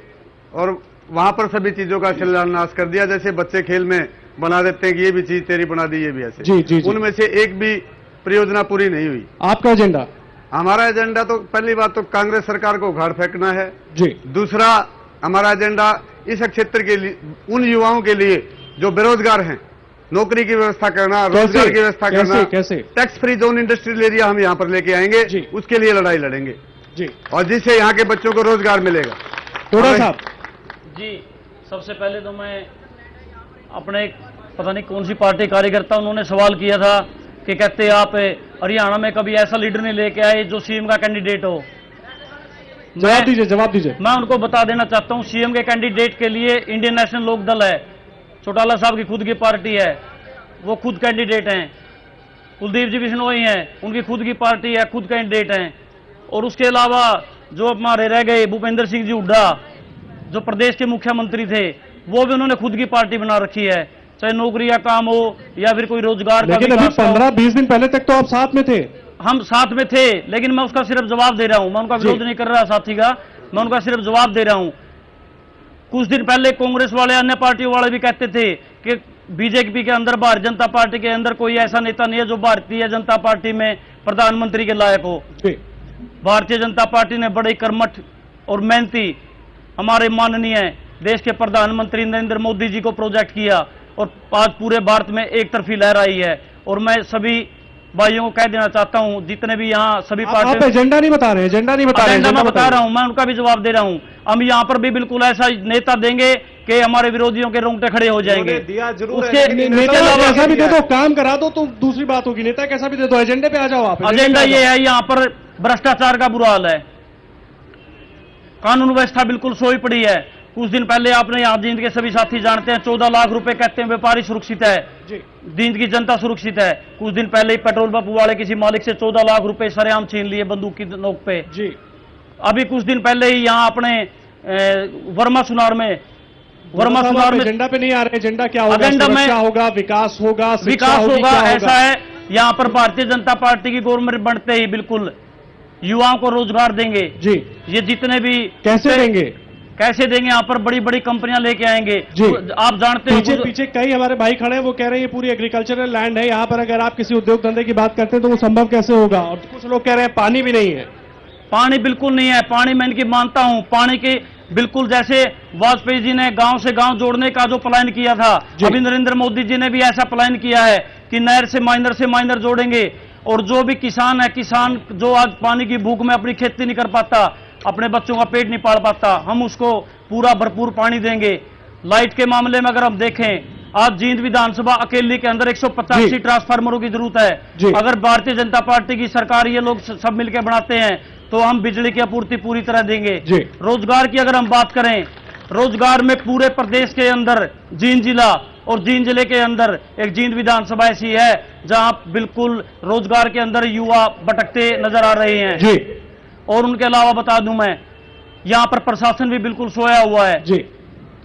और वहां पर सभी चीजों का शिलान्यास कर दिया। जैसे बच्चे खेल में बना देते हैं कि ये भी चीज तेरी बना दी, ये भी ऐसे। उनमें से एक भी परियोजना पूरी नहीं हुई। आपका एजेंडा? हमारा एजेंडा तो पहली बात तो कांग्रेस सरकार को उखाड़ फेंकना है जी। दूसरा, हमारा एजेंडा इस क्षेत्र के लिए, उन युवाओं के लिए जो बेरोजगार हैं, नौकरी की व्यवस्था करना, रोजगार की व्यवस्था करना। कैसे? Tax free zone industrial area हम यहाँ पर लेके आएंगे, उसके लिए लड़ाई लड़ेंगे जी, और जिससे यहाँ के बच्चों को रोजगार मिलेगा। थोड़ा साहब जी, सबसे पहले तो मैं अपने पता नहीं कौन सी पार्टी कार्यकर्ता, उन्होंने सवाल किया था कि कहते आप हरियाणा में कभी ऐसा लीडर नहीं लेके आए जो सीएम का कैंडिडेट हो। जवाब दीजिए। मैं उनको बता देना चाहता हूं, सीएम के कैंडिडेट के लिए इंडियन नेशनल लोक दल है, चौटाला साहब की खुद की पार्टी है, वो खुद कैंडिडेट हैं। कुलदीप जी बिश्नोई हैं, उनकी खुद की पार्टी है, खुद कैंडिडेट हैं। और उसके अलावा जो हमारे रह गए भूपेंद्र सिंह जी हुड्डा, जो प्रदेश के मुख्यमंत्री थे, वो भी उन्होंने खुद की पार्टी बना रखी है, चाहे नौकरी या काम हो या फिर कोई रोजगार का। लेकिन अभी 15-20 दिन पहले तक तो आप साथ में थे। हम साथ में थे, लेकिन मैं उसका सिर्फ जवाब दे रहा हूं, मैं उनका विरोध नहीं कर रहा साथी का, मैं उनका सिर्फ जवाब दे रहा हूं। कुछ दिन पहले कांग्रेस वाले, अन्य पार्टियों वाले भी कहते थे कि बीजेपी के अंदर, भारतीय जनता पार्टी के अंदर कोई ऐसा नेता नहीं है जो भारतीय जनता पार्टी में प्रधानमंत्री के लायक हो। भारतीय जनता पार्टी ने बड़े कर्मठ और मेहनती हमारे माननीय देश के प्रधानमंत्री नरेंद्र मोदी जी को प्रोजेक्ट किया और आज पूरे भारत में एक तरफी लहर आई है। और मैं सभी भाइयों को कह देना चाहता हूं, जितने भी यहाँ सभी आप एजेंडा नहीं बता रहे, एजेंडा नहीं बता रहे, एजेंडा मैं बता रहा हूं, मैं उनका भी जवाब दे रहा हूं। हम यहाँ पर भी बिल्कुल ऐसा नेता देंगे कि हमारे विरोधियों के रोंगटे खड़े हो जाएंगे। दिया जरूर उसके है, नेता कैसा भी दे दो, काम करा दो तो दूसरी बात होगी, नेता कैसा भी दे दो, एजेंडे पे आ जाओ आप। एजेंडा ये है, यहाँ पर भ्रष्टाचार का बुरा हाल है, कानून व्यवस्था बिल्कुल सोई पड़ी है। कुछ दिन पहले आपने यहाँ जींद के सभी साथी जानते हैं, 14 लाख रुपए कहते हैं व्यापारी सुरक्षित है, जींद की जनता सुरक्षित है। कुछ दिन पहले ही पेट्रोल पंप वाले किसी मालिक से 14 लाख रुपए सरेआम छीन लिए बंदूक की नोक पे। अभी कुछ दिन पहले ही यहाँ अपने वर्मा सुनार में एजेंडा पे नहीं आ रहे, एजेंडा क्या होगा? एजेंडा में क्या होगा? विकास होगा, विकास होगा। ऐसा है, यहाँ पर भारतीय जनता पार्टी की गवर्नमेंट बनते ही बिल्कुल युवाओं को रोजगार देंगे जी। ये जितने भी कैसे देंगे यहाँ पर बड़ी बड़ी कंपनियां लेके आएंगे जी। आप जानते हो पीछे कई हमारे भाई खड़े हैं, वो कह रहे हैं ये पूरी एग्रीकल्चरल लैंड है, यहाँ पर अगर आप किसी उद्योग धंधे की बात करते हैं तो वो संभव कैसे होगा? और कुछ लोग कह रहे हैं पानी भी नहीं है। पानी बिल्कुल नहीं है, पानी मैं इनकी मानता हूं। पानी की बिल्कुल जैसे वाजपेयी जी ने गांव से गांव जोड़ने का जो प्लान किया था, अभी नरेंद्र मोदी जी ने भी ऐसा प्लान किया है कि नहर से माइनर जोड़ेंगे। और जो भी किसान है, किसान जो आज पानी की भूख में अपनी खेती नहीं कर पाता, अपने बच्चों का पेट नहीं पाल पाता, हम उसको पूरा भरपूर पानी देंगे। लाइट के मामले में अगर हम देखें, आज जींद विधानसभा अकेली के अंदर 185 ट्रांसफार्मरों की जरूरत है। अगर भारतीय जनता पार्टी की सरकार ये लोग सब मिलकर बनाते हैं तो हम बिजली की आपूर्ति पूरी तरह देंगे। रोजगार की अगर हम बात करें, रोजगार में पूरे प्रदेश के अंदर जींद जिला और जींद जिले के अंदर एक जींद विधानसभा ऐसी है जहां बिल्कुल रोजगार के अंदर युवा भटकते नजर आ रहे हैं जी। और उनके अलावा बता दूं मैं, यहां पर प्रशासन भी बिल्कुल सोया हुआ है जी।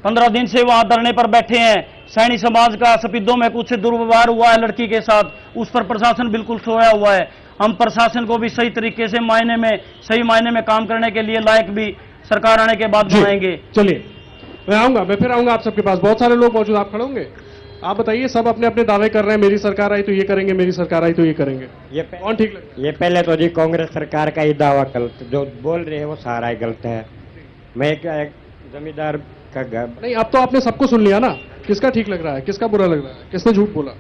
15 दिन से वहां धरने पर बैठे हैं। सैनी समाज का सफेदों में कुछ दुर्व्यवहार हुआ है लड़की के साथ, उस पर प्रशासन बिल्कुल सोया हुआ है। हम प्रशासन को भी सही तरीके से सही मायने में काम करने के लिए लायक भी सरकार आने के बाद बनाएंगे। चलिए मैं फिर आऊंगा आप सबके पास, बहुत सारे लोग मौजूद, आप खड़े होंगे। आप बताइए, सब अपने अपने दावे कर रहे हैं, मेरी सरकार आई तो ये करेंगे, मेरी सरकार आई तो ये करेंगे। कौन ठीक लगे? ये पहले तो जी कांग्रेस सरकार का ही दावा गलत, जो बोल रहे हैं वो सारा ही गलत है। मैं एक जमींदार का घर नहीं, अब तो आपने सबको सुन लिया ना, किसका ठीक लग रहा है, किसका बुरा लग रहा है, किसने झूठ बोला?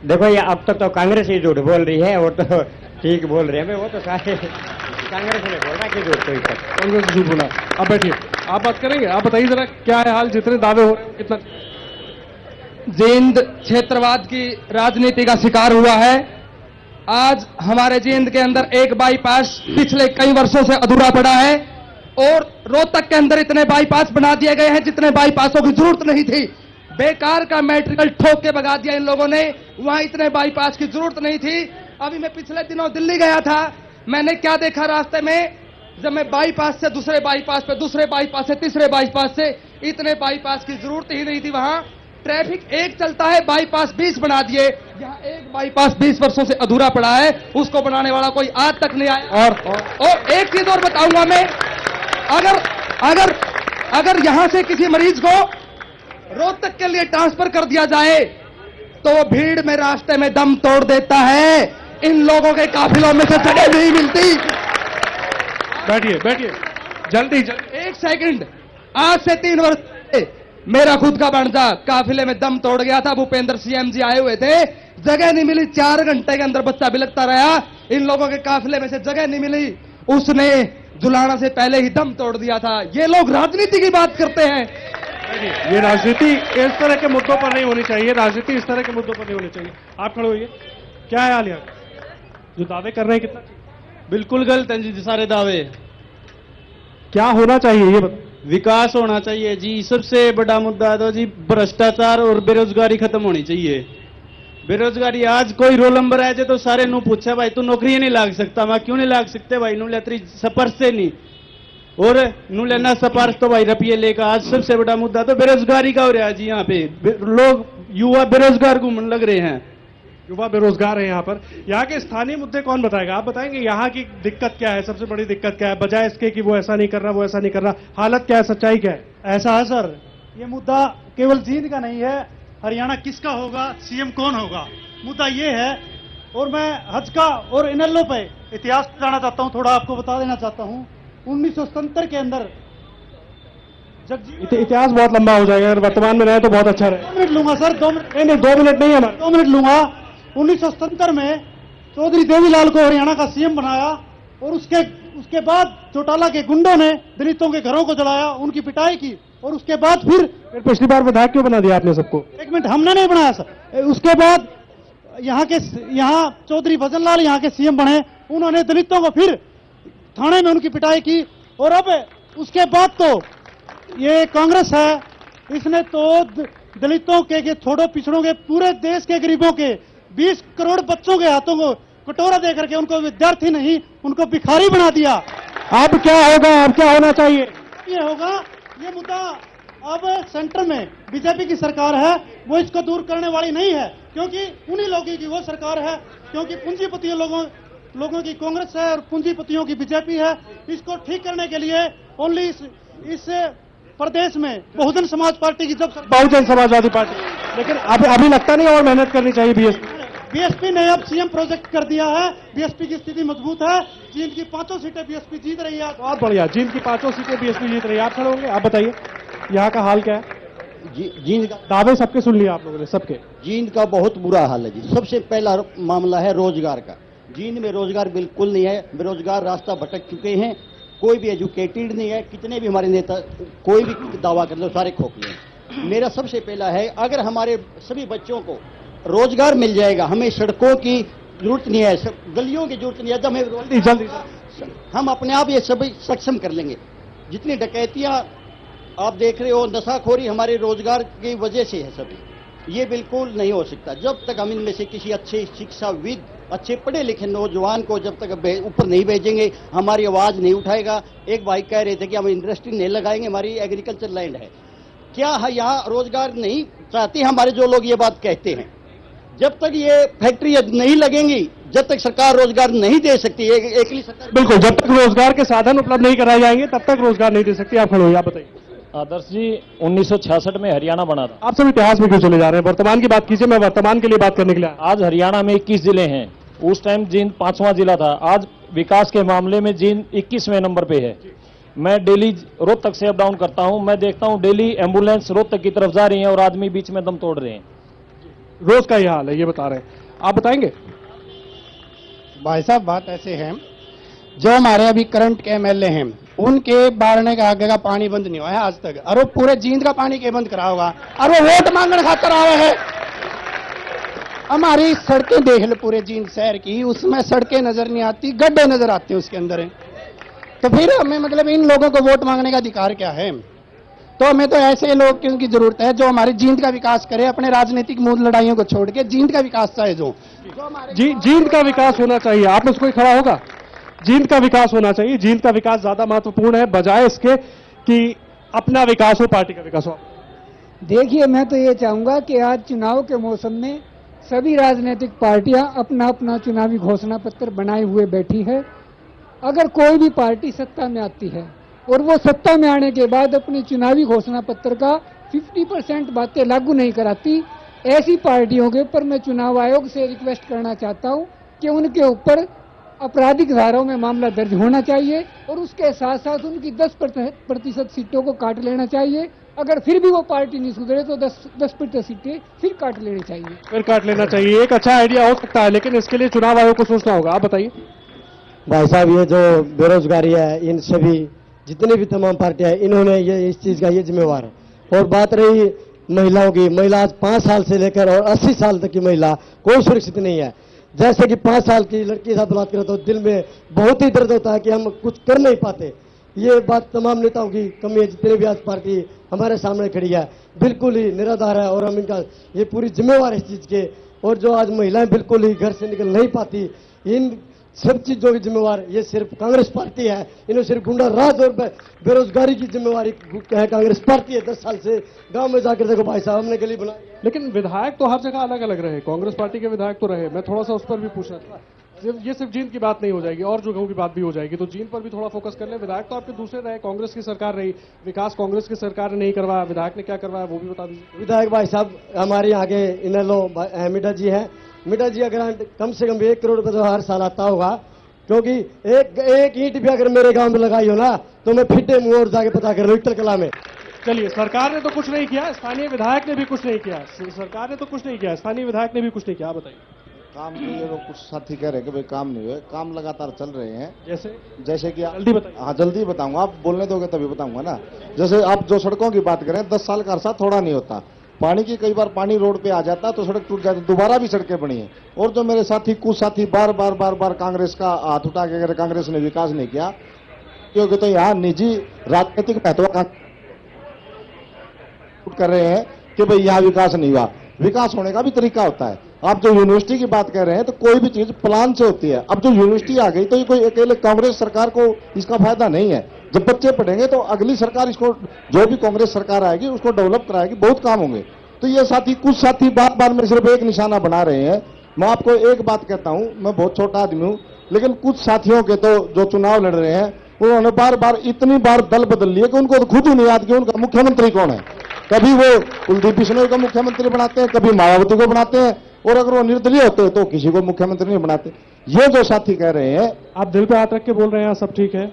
देखो ये अब तक तो कांग्रेस ही झूठ बोल रही है, वो तो ठीक बोल रहे हैं, वो तो सारे कांग्रेस ने बोला कि झूठ कोई कांग्रेस झूठ बोला। अब बैठिए, आप बात करेंगे, आप बताइए जरा क्या है हाल, जितने दावे हो रहे हैं कितना? जींद क्षेत्रवाद की राजनीति का शिकार हुआ है। आज हमारे जींद के अंदर एक बाईपास पिछले कई वर्षों से अधूरा पड़ा है और रोहतक के अंदर इतने बाईपास बना दिए गए हैं जितने बाईपासों की जरूरत नहीं थी। बेकार का मैट्रिकल ठोक के भगा दिया इन लोगों ने, वहां इतने बाईपास की जरूरत नहीं थी। अभी मैं पिछले दिनों दिल्ली गया था, मैंने क्या देखा रास्ते में, जब मैं बाईपास से दूसरे बाईपास पे, दूसरे बाईपास से तीसरे बाईपास से, इतने बाईपास की जरूरत ही नहीं थी। वहां ट्रैफिक एक चलता है, बाईपास 20 बना दिए। यहाँ एक बाईपास 20 वर्षों से अधूरा पड़ा है, उसको बनाने वाला कोई आज तक नहीं आया। और एक चीज और बताऊंगा मैं, अगर यहां से किसी मरीज को रोहतक के लिए ट्रांसफर कर दिया जाए तो वो भीड़ में रास्ते में दम तोड़ देता है। इन लोगों के काफिलों में से जगह नहीं मिलती। बैठिए जल्दी। एक सेकंड, आज से 3 वर्ष पहले मेरा खुद का भांजा काफिले में दम तोड़ गया था। भूपेंद्र सीएम जी आए हुए थे, जगह नहीं मिली, 4 घंटे के अंदर बच्चा बिलखता रहा। इन लोगों के काफिले में से जगह नहीं मिली, उसने जुलाना से पहले ही दम तोड़ दिया था। ये लोग राजनीति की बात करते हैं। ये राजनीति इस तरह के मुद्दों पर नहीं होनी चाहिए, राजनीति इस तरह के मुद्दों पर नहीं होनी चाहिए। आप खड़े होइए, क्या है हाल यहाँ जो दावे कर रहे हैं, कितना बिल्कुल गलत है जी सारे दावे। क्या होना चाहिए ये बताओ? विकास होना चाहिए जी, सबसे बड़ा मुद्दा तो जी भ्रष्टाचार और बेरोजगारी खत्म होनी चाहिए। बेरोजगारी, आज कोई रोल नंबर आए तो सारे नू पूछे भाई तू नौकरी नहीं लाग सकता, मैं क्यों नहीं लाग सकते भाई, नू लेतरी सपर्श से नहीं, और नू लेना सपार्श तो भाई रुपये लेकर। आज सबसे बड़ा मुद्दा तो बेरोजगारी का हो रहा है जी। यहाँ पे लोग युवा बेरोजगार घूमने लग रहे हैं, युवा बेरोजगार है यहाँ पर। यहाँ के स्थानीय मुद्दे कौन बताएगा? आप बताएंगे यहाँ की दिक्कत क्या है, सबसे बड़ी दिक्कत क्या है, बजाय इसके कि वो ऐसा नहीं कर रहा, वो ऐसा नहीं कर रहा, हालत क्या है, सच्चाई क्या है? ऐसा है सर, ये मुद्दा केवल जींद का नहीं है, हरियाणा किसका होगा, सीएम कौन होगा, मुद्दा ये है। और मैं हज का और इनेलो पे इतिहास बताना चाहता हूं, थोड़ा आपको बता देना चाहता हूं। 1977 के अंदर इतिहास बहुत लंबा हो जाएगा, अगर वर्तमान में रहे तो बहुत अच्छा रहे। 2 मिनट लूंगा सर, 2 मिनट नहीं 2 मिनट नहीं है हमारे। 2 मिनट लूंगा। 1977 में चौधरी देवीलाल को हरियाणा का सीएम बनाया और उसके बाद चौटाला के गुंडों ने दलितों के घरों को जलाया, उनकी पिटाई की और उसके बाद फिर पिछली बार विधायक क्यों बना दिया आपने सबको? 1 मिनट, हमने नहीं बनाया सर। उसके बाद यहाँ चौधरी भजनलाल यहाँ के सीएम बने, उन्होंने दलितों को फिर थाने में उनकी पिटाई की और अब उसके बाद तो ये कांग्रेस है, इसने तो दलितों के छोड़ो पिछड़ों के पूरे देश के गरीबों के 20 करोड़ बच्चों के हाथों को कटोरा दे करके उनको विद्यार्थी नहीं उनको भिखारी बना दिया। अब क्या होगा, अब क्या होना चाहिए? ये होगा, ये मुद्दा अब सेंटर में बीजेपी की सरकार है, वो इसको दूर करने वाली नहीं है, क्योंकि उन्हीं लोगों की वो सरकार है, क्योंकि पूंजीपतियों लोगों की कांग्रेस है और पूंजीपतियों की बीजेपी है। इसको ठीक करने के लिए ओनली इस प्रदेश में बहुजन समाज पार्टी की जब बहुजन समाजवादी पार्टी, लेकिन अभी लगता नहीं और मेहनत करनी चाहिए। बीएसपी ने अब सीएम प्रोजेक्ट कर दिया है, बीएसपी की स्थिति मजबूत है, जींद की 5 सीटें बीएसपी जीत रही है। बहुत बढ़िया, जींद की 5 सीटें बीएसपी जीत रही है। आप खड़े होंगे, आप बताइए यहाँ का हाल क्या है? जींद का दावे सबके सुन लिया आप लोगों ने, सबके। जींद का बहुत बुरा हाल है जी। सबसे पहला मामला है रोजगार का। जींद में रोजगार बिल्कुल नहीं है, बेरोजगार रास्ता भटक चुके हैं, कोई भी एजुकेटेड नहीं है। कितने भी हमारे नेता कोई भी दावा कर लो, सारे खोखले हैं। मेरा सबसे पहला है, अगर हमारे सभी बच्चों को रोजगार मिल जाएगा, हमें सड़कों की जरूरत नहीं है, गलियों की जरूरत नहीं है, हमें जल्दी हम अपने आप ये सभी सक्षम कर लेंगे। जितनी डकैतियां आप देख रहे हो, नशाखोरी हमारे रोजगार की वजह से है सभी। ये बिल्कुल नहीं हो सकता जब तक हम इनमें से किसी अच्छे शिक्षाविद, अच्छे पढ़े लिखे नौजवान को जब तक ऊपर नहीं भेजेंगे, हमारी आवाज नहीं उठाएगा। एक भाई कह रहे थे कि हम इंडस्ट्री नहीं लगाएंगे, हमारी एग्रीकल्चर लैंड है। क्या है यहाँ रोजगार नहीं चाहते हमारे जो लोग ये बात कहते हैं? जब तक ये फैक्ट्री नहीं लगेंगी, जब तक सरकार रोजगार नहीं दे सकती, एकली सरकार बिल्कुल, जब तक रोजगार के साधन उपलब्ध नहीं कराए जाएंगे तब तक रोजगार नहीं दे सकती। आप खड़े हो, आप बताइए। आदर्श जी, 1966 में हरियाणा बना था। आप सब इतिहास में क्यों चले जा रहे हैं? वर्तमान की बात कीजिए, मैं वर्तमान के लिए बात करने के लिए। आज हरियाणा में 21 जिले हैं, उस टाइम जींद 5वां जिला था। आज विकास के मामले में जींद 21वें नंबर पे है। मैं डेली रोहतक से अप डाउन करता हूं, मैं देखता हूं डेली एम्बुलेंस रोहतक की तरफ जा रही है और आदमी बीच में दम तोड़ रहे हैं। रोज का ये हाल है, ये बता रहे हैं, आप बताएंगे? भाई साहब बात ऐसे है, जो हमारे अभी करंट के एमएलए हैं, उनके बारने का आगे का पानी बंद नहीं हुआ है आज तक। और वो पूरे जींद का पानी के बंद करा होगा, और वो वोट मांगने खातर आए हैं। हमारी सड़कें देख लो पूरे जींद शहर की, उसमें सड़कें नजर नहीं आती, गड्ढे नजर आते हैं उसके अंदर। तो फिर हमें मतलब इन लोगों को वोट मांगने का अधिकार क्या है? तो हमें तो ऐसे लोग की जरूरत है जो हमारी जींद का विकास करे, अपने राजनीतिक मूल लड़ाइयों को छोड़ के जींद का विकास चाहे। जो जींद का विकास होना चाहिए, आप में से कोई खड़ा होगा? जींद का विकास होना चाहिए, जींद का विकास ज्यादा महत्वपूर्ण है बजाय इसके कि अपना विकास हो, पार्टी का विकास हो। देखिए, मैं तो ये चाहूंगा कि आज चुनाव के मौसम में सभी राजनीतिक पार्टियां अपना अपना चुनावी घोषणा पत्र बनाए हुए बैठी है। अगर कोई भी पार्टी सत्ता में आती है और वो सत्ता में आने के बाद अपनी चुनावी घोषणा पत्र का 50% बातें लागू नहीं कराती, ऐसी पार्टियों के ऊपर मैं चुनाव आयोग से रिक्वेस्ट करना चाहता हूं कि उनके ऊपर आपराधिक धाराओं में मामला दर्ज होना चाहिए और उसके साथ साथ उनकी 10% सीटों को काट लेना चाहिए। अगर फिर भी वो पार्टी नहीं सुधरे तो 10% सीटें फिर काट लेनी चाहिए। फिर काट लेना चाहिए, एक अच्छा आइडिया हो सकता है, लेकिन इसके लिए चुनाव आयोग को सोचना होगा। आप बताइए। भाई साहब, ये जो बेरोजगारी है, इन सभी जितनी भी तमाम पार्टियां हैं, इन्होंने ये इस चीज का ये जिम्मेवार है। और बात रही महिलाओं की, महिला आज 5 साल से लेकर और 80 साल तक की महिला कोई सुरक्षित नहीं है। जैसे कि 5 साल की लड़की के साथ बलात्कार तो दिल में बहुत ही दर्द होता है कि हम कुछ कर नहीं पाते। ये बात तमाम नेताओं की कमी है, जितने भी आज पार्टी हमारे सामने खड़ी है बिल्कुल ही निराधार है और हम इनका ये पूरी जिम्मेवार है इस चीज के। और जो आज महिलाएं बिल्कुल ही घर से निकल नहीं पाती, इन सब चीजों की जिम्मेवार ये सिर्फ कांग्रेस पार्टी है। इन्हें सिर्फ गुंडा राज और बेरोजगारी की जिम्मेवारी है कांग्रेस पार्टी है। 10 साल से गांव में जाकर देखो भाई साहब, हमने गली बनाई। लेकिन विधायक तो हर जगह अलग अलग रहे, कांग्रेस पार्टी के विधायक तो रहे। मैं थोड़ा सा उस पर भी पूछना था, ये सिर्फ जींद की बात नहीं हो जाएगी और जगहों की बात भी हो जाएगी, तो जींद पर भी थोड़ा फोकस कर ले। विधायक तो आपके दूसरे रहे, कांग्रेस की सरकार रही, विकास कांग्रेस की सरकार ने नहीं करवाया, विधायक ने क्या करवाया वो भी बता दीजिए। विधायक भाई साहब हमारे यहाँ के इनलो मिडा जी है, मिडा जी का ग्रांट कम से कम 1 करोड़ रुपए तो हर साल आता होगा, क्योंकि एक ईंट भी अगर मेरे गांव में लगाई हो ना तो मैं फिटे मुंह और जाके पता कर लूं इटल कला में। चलिए, सरकार ने तो कुछ नहीं किया, स्थानीय विधायक ने भी कुछ नहीं किया, सरकार ने तो कुछ नहीं किया, स्थानीय विधायक ने भी कुछ नहीं किया, आप बताइए। काम के लिए लोग कुछ साथी कह रहे हैं कि भाई काम नहीं हुए, काम लगातार चल रहे हैं। जैसे कि जल्दी बताइए। हाँ जल्दी बताऊंगा, आप बोलने दोगे तभी बताऊंगा ना। जैसे आप जो सड़कों की बात करें, 10 साल का अरसा थोड़ा नहीं होता। पानी की कई बार पानी रोड पे आ जाता तो सड़क टूट जाती, दोबारा भी सड़कें बनी है। और जो मेरे साथी कुछ साथी बार बार कांग्रेस का हाथ उठा के अगर कांग्रेस ने विकास नहीं किया, क्योंकि तो यहाँ निजी राजनीतिक महत्वाकांक्षा कर रहे हैं कि भाई यहाँ विकास नहीं हुआ। विकास होने का भी तरीका होता है। आप जो यूनिवर्सिटी की बात कर रहे हैं तो कोई भी चीज प्लान से होती है। अब जो यूनिवर्सिटी आ गई तो ये कोई अकेले कांग्रेस सरकार को इसका फायदा नहीं है। जब बच्चे पढ़ेंगे तो अगली सरकार इसको, जो भी कांग्रेस सरकार आएगी उसको डेवलप कराएगी, बहुत काम होंगे। तो ये साथी कुछ साथी बार में सिर्फ एक निशाना बना रहे हैं। मैं आपको एक बात कहता हूं, मैं बहुत छोटा आदमी हूं, लेकिन कुछ साथियों के तो जो चुनाव लड़ रहे हैं उन्होंने बार इतनी बार दल बदल लिए कि उनको तो खुद ही नहीं याद कि उनका मुख्यमंत्री कौन है। कभी वो कुलदीप बिश्नोई को मुख्यमंत्री बनाते हैं, कभी मायावती को बनाते हैं, और अगर वो निर्दलीय होते हैं तो किसी को मुख्यमंत्री नहीं बनाते। ये जो साथी कह रहे हैं, आप दिल पे हाथ रख के बोल रहे हैं, सब ठीक है,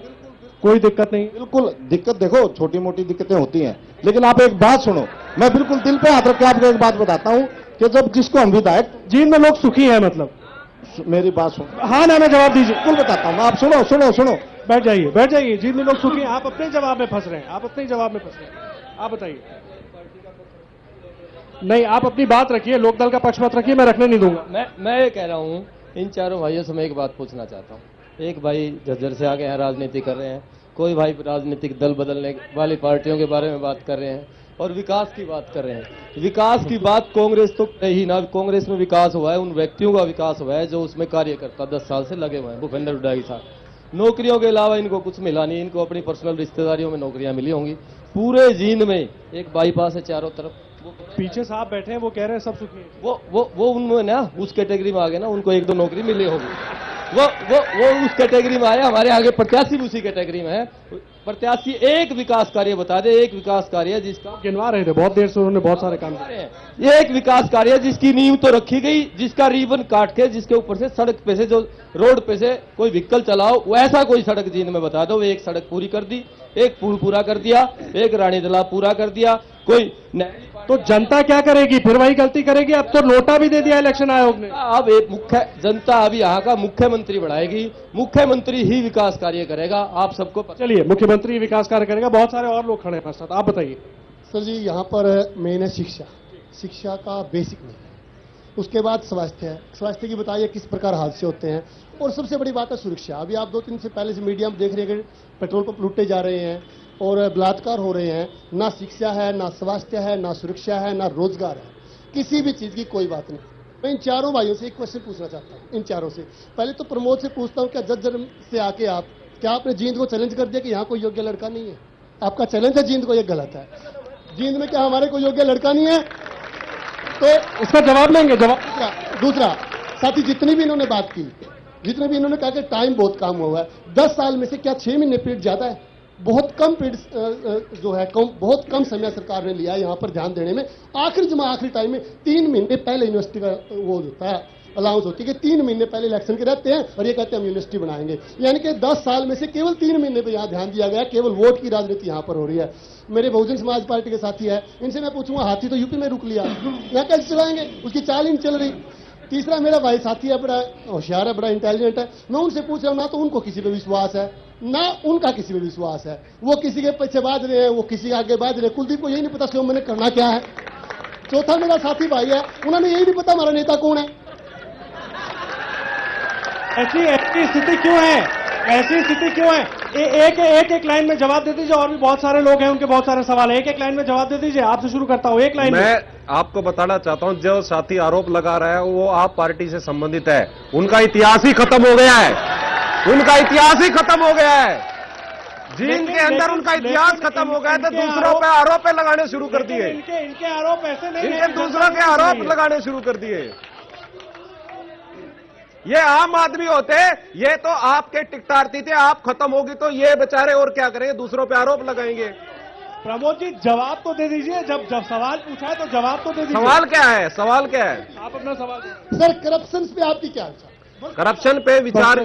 कोई दिक्कत नहीं। बिल्कुल दिक्कत, देखो छोटी मोटी दिक्कतें होती हैं, लेकिन आप एक बात सुनो, मैं बिल्कुल दिल पे हाथ रख के आपको एक बात बताता हूं कि जब जिसको हम विधायक, जींद में लोग सुखी हैं, मतलब मेरी बात सुनो। हाँ ना, मैं जवाब दीजिए। बिल्कुल बताता हूं, आप सुनो। बैठ जाइए। जींद में लोग सुखी हैं, आप अपने जवाब में फंस रहे हैं, आप बताइए। नहीं, आप अपनी बात रखिए, लोकदल का पक्ष मत रखिए, मैं रखने नहीं दूंगा। मैं ये कह रहा हूँ, इन चारों भाइयों से मैं एक बात पूछना चाहता हूँ। एक भाई झज्जर से आके यहाँ राजनीति कर रहे हैं, कोई भाई राजनीतिक दल बदलने वाली पार्टियों के बारे में बात कर रहे हैं, और विकास की बात कर रहे हैं। विकास की बात कांग्रेस तो है ही ना। कांग्रेस में विकास हुआ है, उन व्यक्तियों का विकास हुआ है जो उसमें कार्यकर्ता 10 साल से लगे हुए हैं। भूपेंद्र हुड्डा के साथ नौकरियों के अलावा इनको कुछ मिला नहीं, इनको अपनी पर्सनल रिश्तेदारियों में नौकरियां मिली होंगी। पूरे जींद में एक बाईपास है चारों तरफ, पीछे साहब बैठे हैं, वो कह रहे हैं सब सुखी हैं। वो उनमें ना उस कैटेगरी में आ गए ना, उनको 1-2 नौकरी मिली होगी। वो उस कैटेगरी में आए। हमारे आगे प्रत्याशी भी उसी कैटेगरी में है। प्रत्याशी एक विकास कार्य बता दे, एक विकास कार्य जिसका गिनवा रहे थे बहुत देर से, उन्होंने बहुत सारे काम किए। ये एक विकास कार्य जिसकी नींव तो रखी गई, जिसका रिबन काट के जिसके ऊपर से सड़क पे से, जो रोड पे से कोई व्हीकल चलाओ, वैसा कोई सड़क जींद में बता दो। एक सड़क पूरी कर दी, एक पुल पूरा कर दिया, एक रानी तालाब पूरा कर दिया। कोई तो जनता क्या करेगी? फिर वही गलती करेगी। अब तो नोटा भी दे दिया इलेक्शन आयोग ने। अब एक मुख्य जनता अब यहाँ का मुख्यमंत्री बढ़ाएगी, मुख्यमंत्री ही विकास कार्य करेगा। आप सबको चलिए, मुख्यमंत्री विकास कार्य करेगा। बहुत सारे और लोग खड़े हैं साथ, आप बताइए। सर जी, यहाँ पर मेन है शिक्षा का बेसिक नहीं है। उसके बाद स्वास्थ्य है। स्वास्थ्य की बताइए किस प्रकार हादसे होते हैं, और सबसे बड़ी बात है सुरक्षा। अभी आप 2-3 दिन से पहले से मीडिया में देख रहे हैं कि पेट्रोल पंप लूटे जा रहे हैं और बलात्कार हो रहे हैं। ना शिक्षा है, ना स्वास्थ्य है, ना सुरक्षा है, ना रोजगार है, किसी भी चीज की कोई बात नहीं। मैं इन चारों भाइयों से एक क्वेश्चन पूछना चाहता हूँ, इन चारों से। पहले तो प्रमोद से पूछता हूँ, क्या जज्जर से आके क्या आपने जींद को चैलेंज कर दिया कि यहाँ कोई योग्य लड़का नहीं है? आपका चैलेंज है जींद को, ये गलत है। जींद में क्या हमारे कोई योग्य लड़का नहीं है? तो उसका जवाब लेंगे। दूसरा साथी, जितनी भी इन्होंने बात की, जितने भी इन्होंने कहा कि टाइम बहुत कम हुआ है, 10 साल में से क्या 6 महीने पीरियड ज्यादा है? बहुत कम पीरियड जो है, बहुत कम समय सरकार ने लिया है यहाँ पर ध्यान देने में। आखिरी टाइम में 3 महीने पहले यूनिवर्सिटी का वो होता है, अलाउंस होती है कि 3 महीने पहले इलेक्शन के रहते हैं और ये कहते हैं हम यूनिवर्सिटी बनाएंगे। यानी कि 10 साल में से केवल 3 महीने पे यहाँ ध्यान दिया गया। केवल वोट की राजनीति यहाँ पर हो रही है। मेरे बहुजन समाज पार्टी के साथी है, इनसे मैं पूछूंगा, हाथी तो यूपी में रुक लिया, यहाँ कैसे चलाएंगे? उसकी चाल ही नहीं चल रही। तीसरा मेरा भाई साथी है, बड़ा होशियार है, बड़ा इंटेलिजेंट है। मैं उनसे पूछ रहा हूँ, ना तो उनको किसी पे विश्वास है, ना उनका किसी पे विश्वास है। वो किसी के पीछे बाज रहे हैं, वो किसी के आगे बाज रहे हैं। कुलदीप को यही नहीं पता स्वयं मैंने करना क्या है। चौथा मेरा साथी भाई है, उन्होंने यही नहीं पता हमारा नेता कौन है। ऐसी स्थिति क्यों है? ऐसी स्थिति क्यों है? एक लाइन में जवाब दे दीजिए। और भी बहुत सारे लोग हैं, उनके बहुत सारे सवाल है। एक लाइन में जवाब दे दीजिए। आपसे शुरू करता हूं, एक लाइन में। मैं आपको बताना चाहता हूं, जो साथी आरोप लगा रहा है वो आप पार्टी से संबंधित है। उनका इतिहास ही खत्म हो गया है। उनका इतिहास ही खत्म हो गया है। जींद के अंदर उनका इतिहास खत्म हो गया है, तो दूसरों पे आरोप लगाने शुरू कर दिए। इनके आरोप ऐसे नहीं, इनके दूसरों के आरोप लगाने शुरू कर दिए। ये आम आदमी होते, ये तो आपके टिकटार्थी थे। आप खत्म होगी तो ये बेचारे और क्या करेंगे? दूसरों पे आरोप लगाएंगे। प्रमोद जी, जवाब तो दे दीजिए। जब सवाल पूछा है तो जवाब तो दे दीजिए। सवाल क्या है? सवाल क्या है? आप अपना सवाल। सर, करप्शन पे आपकी क्या? करप्शन पे विचार,